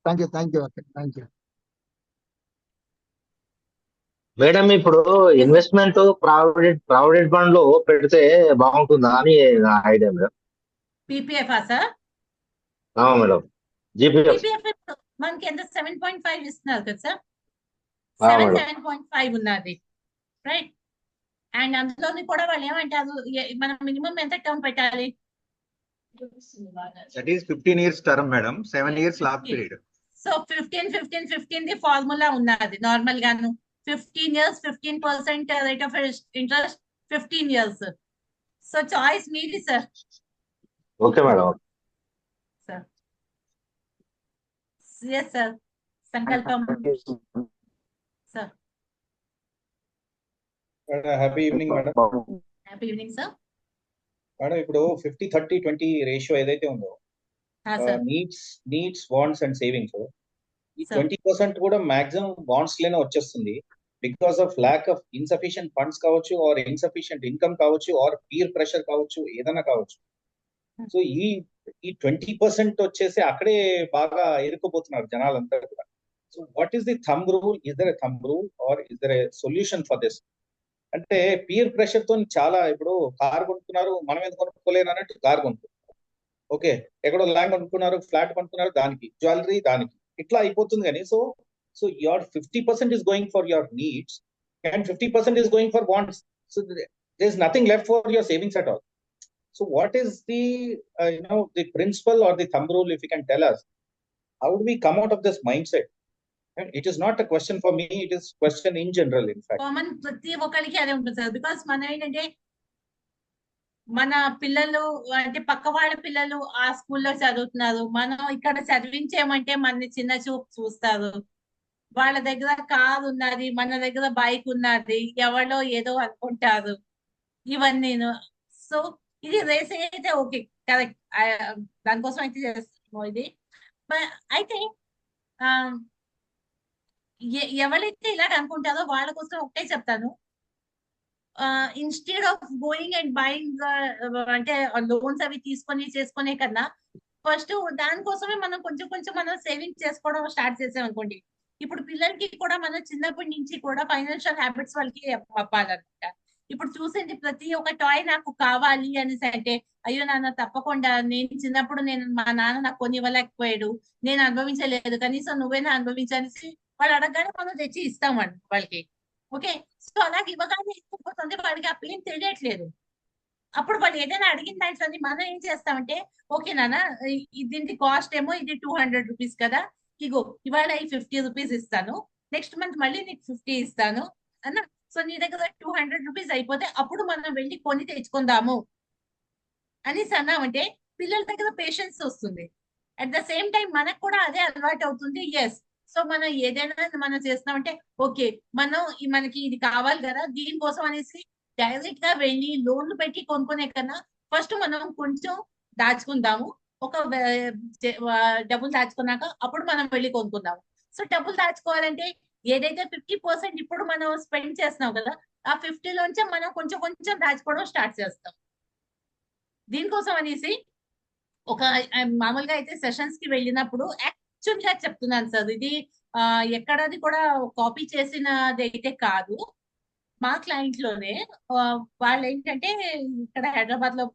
thank you okay thank you. Madam ఇప్పుడు ఇన్వెస్ట్మెంట్ ప్రావిడెంట్ ఫండ్ లో పెడితే బాగుంటుందా అని నా idea madam. PPF sir? Madam GPF. PPF మనకి ఎంత 7.5 ఇస్తున్నారు కదా సార్? మేడం 7.5 ఉన్నది, రైట్? అండ్ అందులోని కూడా వాళ్ళు ఏమంటారు, మనం మినిమం ఎంత టర్మ్ పెట్టాలి? That is 15 years term, madam. 7 years lock period. So 15 the formula ఉన్నది నార్మల్ గాను. 15 years 15% rate of interest 15 years. So choice మీది sir. Okay madam. Sir yes sir, సంకల్పం sir. Happy evening madam. Happy evening sir. Madam ఇప్పుడు 50-30-20 ratio ఏదైతే ఉందో, needs wants and savings, ఈ 20% కూడా maximum bonds లోనే వచ్చేస్తుంది. Because of lack of insufficient funds కావచ్చు, ఆర్ ఇన్సఫిషియంట్ ఇన్కమ్ కావచ్చు, ఆర్ పీర్ ప్రెషర్ కావచ్చు, ఏదైనా కావచ్చు. సో ఈ 20% వచ్చేసి అక్కడే బాగా ఇరుక్కుపోతున్నారు జనాలంతా కూడా. So what is the thumb rule? Is there a thumb rule or is there a solution for this? అంటే పీర్ ప్రెషర్ తో చాలా, ఇప్పుడు కార్ కొనుక్కున్నారు, మనం ఎందుకు కొనుక్కోలేను అన్నట్టు కార్ కొనుక్కుంటున్నారు. ఓకే, ఎక్కడో ల్యాండ్ కొనుక్కున్నారు, ఫ్లాట్ కొనుక్కున్నారు, దానికి జ్యువెలరీ, దానికి ఇట్లా అయిపోతుంది. కానీ so your 50% is going for your needs and 50% is going for wants. So there's nothing left for your savings at all. So what is the the principle or the thumb rule, if you can tell us? How do we come out of this mindset? And it is not a question for me, it is question in general, in fact. Common ప్రతి ఒక్కరికి అదే ఉంటుంది sir. Because మనం ఏంటంటే మన పిల్లలు అంటే పక్క వాళ్ళ పిల్లలు ఆ స్కూల్లో చదువుతున్నారు, మనం ఇక్కడ చదివించేమంటే మన చిన్న చూపు చూస్తారు. వాళ్ళ దగ్గర కార్ ఉన్నది, మన దగ్గర బైక్ ఉన్నది, ఎవరో ఏదో అనుకుంటారు ఇవన్నీ. సో ఇది రేస్ అయితే ఓకే, కరెక్ట్, దానికోసం అయితే చేస్తున్నాం ఇది. అయితే ఎవరైతే ఇలాగ అనుకుంటారో వాళ్ళ కోసం ఒకటే చెప్తాను, instead of going and buying అంటే లోన్స్ అవి తీసుకొని చేసుకునే కన్నా ఫస్ట్ దానికోసమే మనం కొంచెం కొంచెం మనం సేవింగ్ చేసుకోవడం స్టార్ట్ చేసాం అనుకోండి. ఇప్పుడు పిల్లలకి కూడా మనం చిన్నప్పటి నుంచి కూడా ఫైనాన్షియల్ హ్యాబిట్స్ వాళ్ళకి చెప్పాలన్నమాట. ఇప్పుడు చూసేది ప్రతి ఒక్క టాయ్ నాకు కావాలి అనేసి అంటే, అయ్యో నాన్న తప్పకుండా, నేను చిన్నప్పుడు మా నాన్న నాకు కొని ఇవ్వలేకపోయాడు, నేను అనుభవించలేదు, కనీసం నువ్వేనా అనుభవించనేసి వాళ్ళు అడగగానే మనం తెచ్చి ఇస్తామండి వాళ్ళకి. ఓకే, సో అలాగే ఇవ్వగానే ఇవ్వకపోతుంది, వాడికి ఆ పెయిన్ తెలియట్లేదు. అప్పుడు వాళ్ళు ఏదైనా అడిగిన దాంట్లో మనం ఏం చేస్తామంటే, ఓకే నాన్న దీనికి కాస్ట్ ఏమో ఇది 200 రూపీస్ కదా, ఇగో ఇవాళ 50 రూపీస్ ఇస్తాను, నెక్స్ట్ మంత్ మళ్ళీ నీకు 50 ఇస్తాను అన్న. సో నీ దగ్గర 200 రూపీస్ అయిపోతే అప్పుడు మనం వెళ్ళి కొని తెచ్చుకుందాము అనేసి అన్నామంటే పిల్లల దగ్గర పేషెన్స్ వస్తుంది. అట్ ద సేమ్ టైం మనకు కూడా అదే అలవాటు అవుతుంది. ఎస్, సో మనం ఏదైనా మనం చేస్తున్నామంటే ఓకే, మనకి ఇది కావాలి కదా, దీనికోసం అనేసి డైరెక్ట్ గా వెళ్ళి లోన్లు పెట్టి కొనుక్కునే కన్నా ఫస్ట్ మనం కొంచెం దాచుకుందాము. ఒక డబ్బులు దాచుకున్నాక అప్పుడు మనం వెళ్ళి కొనుక్కుందాము. సో డబ్బులు దాచుకోవాలంటే ఏదైతే 50% ఇప్పుడు మనం స్పెండ్ చేస్తున్నాం కదా, ఆ 50లోంచే మనం కొంచెం కొంచెం దాచుకోవడం స్టార్ట్ చేస్తాం. దీనికోసం అనేసి ఒక మామూలుగా అయితే సెషన్స్ కి వెళ్ళినప్పుడు యాక్చువల్ గా చెప్తున్నాను సార్, ఇది ఎక్కడది కూడా కాపీ చేసినది అయితే కాదు. మా క్లయింట్ లోనే వాళ్ళు ఏంటంటే ఇక్కడ హైదరాబాద్ లో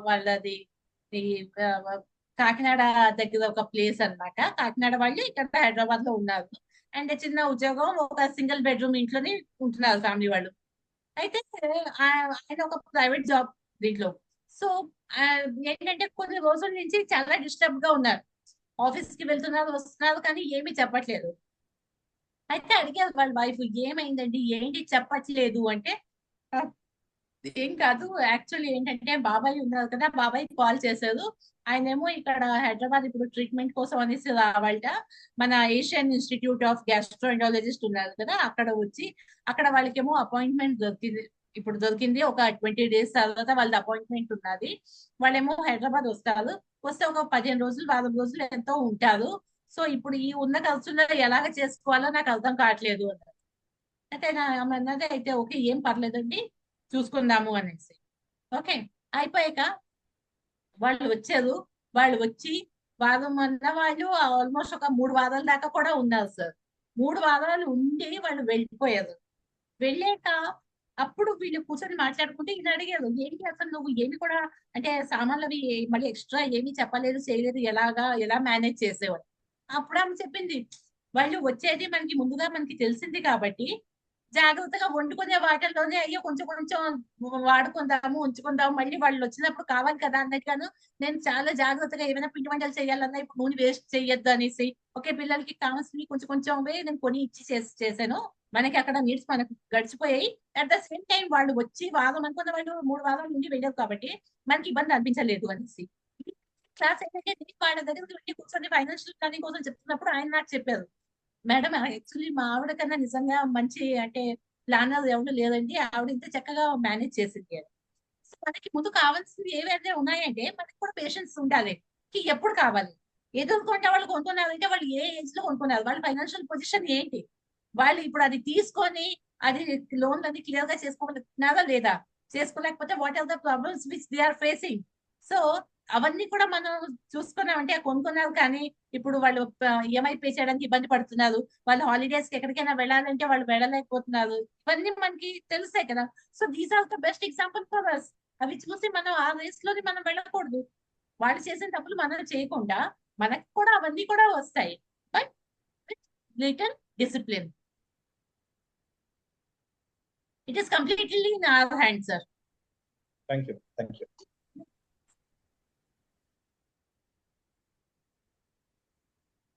వాళ్ళది కాకినాడ దగ్గర ఒక ప్లేస్ అన్నమాట. కాకినాడ వాళ్ళు ఇక్కడ హైదరాబాద్ లో ఉన్నారు. అండ్ చిన్న ఉద్యోగం, ఒక సింగిల్ బెడ్రూమ్ ఇంట్లోనే ఉంటున్నారు ఫ్యామిలీ వాళ్ళు. అయితే ఆయన ఒక ప్రైవేట్ జాబ్ దీంట్లో. సో ఏంటంటే కొన్ని రోజుల నుంచి చాలా డిస్టర్బ్ గా ఉన్నారు. ఆఫీస్ కి వెళ్తున్నారు, వస్తున్నారు, కానీ ఏమీ చెప్పట్లేదు. అయితే అడిగారు వాళ్ళ వైఫ్, ఏమైందండి, ఏంటి చెప్పట్లేదు అంటే, ఏం కాదు, యాక్చువల్లీ ఏంటంటే బాబాయ్ ఉన్నారు కదా, బాబాయ్ కాల్ చేశారు. ఆయనేమో ఇక్కడ హైదరాబాద్ ఇప్పుడు ట్రీట్మెంట్ కోసం అనేసి రావాలట. మన ఏషియన్ ఇన్స్టిట్యూట్ ఆఫ్ గ్యాస్ట్రోఎంటాలజిస్ట్ ఉన్నారు కదా, అక్కడ వచ్చి అక్కడ వాళ్ళకేమో అపాయింట్మెంట్ దొరికింది. ఒక 20 days తర్వాత వాళ్ళది అపాయింట్మెంట్ ఉన్నది. వాళ్ళేమో హైదరాబాద్ వస్తారు, వస్తే ఒక 15 రోజులు 10 రోజులు ఎంతో ఉంటారు. సో ఇప్పుడు ఈ ఉన్న ఖర్చులో ఎలాగ చేసుకోవాలో నాకు అర్థం కావట్లేదు అన్నారు. అయితే ఆమె అన్నది అయితే ఓకే ఏం పర్లేదండి చూసుకుందాము అనేసి. ఓకే అయిపోయాక వాళ్ళు వచ్చారు. వాళ్ళు వచ్చి వారం అన్న వాళ్ళు ఆల్మోస్ట్ ఒక 3 వారాల దాకా కూడా ఉన్నారు సార్. 3 వారాలు ఉండి వాళ్ళు వెళ్ళిపోయారు. వెళ్ళాక అప్పుడు వీళ్ళు కూర్చొని మాట్లాడుకుంటే ఇది అడిగారు, ఏంటి అసలు నువ్వు ఏమి కూడా అంటే సామాన్లు అవి మళ్ళీ ఎక్స్ట్రా ఏమీ చెప్పలేదు చేయలేదు, ఎలా మేనేజ్ చేసేవాడు. అప్పుడు ఆమె చెప్పింది, వాళ్ళు వచ్చేది మనకి ముందుగా మనకి తెలిసింది కాబట్టి జాగ్రత్తగా వండుకునే వాటిల్లోనే అయ్యో కొంచెం కొంచెం వాడుకుందాము ఉంచుకుందాము, మళ్ళీ వాళ్ళు వచ్చినప్పుడు కావాలి కదా అన్నట్టుగాను నేను చాలా జాగ్రత్తగా ఏమైనా పిండి వంటలు చేయాలన్నా ఇప్పుడు నూనె వేస్ట్ చేయొద్దు అనేసి ఒకే పిల్లలకి కావాల్సినవి కొంచెం కొంచెం నేను కొని ఇచ్చి చేశాను. మనకి అక్కడ నీడ్స్ మనకు గడిచిపోయాయి. అట్ ద సేమ్ టైం వాళ్ళు వచ్చి వారం అనుకున్న వాళ్ళు 3 వారాల నుండి వెళ్ళారు కాబట్టి మనకి ఇబ్బంది అనిపించలేదు అనేసి. క్లాస్ అయితే వాళ్ళ దగ్గర వెళ్ళి కూర్చొని ఫైనాన్షియల్ ప్లానింగ్ కోసం చెప్తున్నప్పుడు ఆయన నాకు చెప్పారు, మేడం యాక్చువల్లీ మా ఆవిడ కన్నా నిజంగా మంచి అంటే ప్లానర్ ఎవరు లేదండి, ఆవిడ ఇంత చక్కగా మేనేజ్ చేసింది అని. సో మనకి ముందు కావాల్సినవి ఏవైతే ఉన్నాయంటే మనకి కూడా పేషెన్స్ ఉండాలి. ఎప్పుడు కావాలి ఏదో కొంటే వాళ్ళు కొనుక్కున్నారంటే వాళ్ళు ఏ ఏజ్ లో కొనుక్కున్నారు, వాళ్ళ ఫైనాన్షియల్ పొజిషన్ ఏంటి, వాళ్ళు ఇప్పుడు అది తీసుకొని అది లోన్ అది క్లియర్ గా చేసుకోగలుగుతున్నారా లేదా, చేసుకోలేకపోతే what are the problems which they are facing. So అవన్నీ కూడా మనం చూసుకున్నామంటే కొనుక్కున్నారు కానీ ఇప్పుడు వాళ్ళు ఈఎంఐ పే చేయడానికి ఇబ్బంది పడుతున్నారు, వాళ్ళు హాలిడేస్ కి ఎక్కడికైనా వెళ్ళాలంటే వాళ్ళు వెళ్ళలేకపోతున్నారు, ఇవన్నీ మనకి తెలుస్తాయి కదా. So these are the best example for us. అవి చూసి మనం ఆ రేస్ లోని మనం వెళ్ళకూడదు. వాళ్ళు చేసిన తప్పులు మనం చేయకుండా మనకు కూడా అవన్నీ కూడా వస్తాయి, but with little discipline. It is completely in our hands, sir. Thank you. Thank you.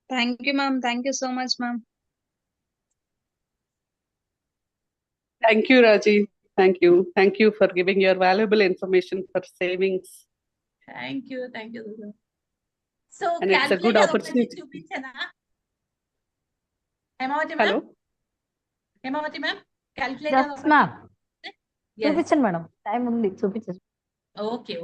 Thank you, ma'am. Thank you so much, ma'am. Thank you, Raji. Thank you. Thank you for giving your valuable information for savings. Thank you. Thank you. So, And it's a good opportunity. Hemavati Hello. ma'am. Hemavati ma'am. Calculator. చూపించండి madam, time ఉంది చూపించండి. Okay.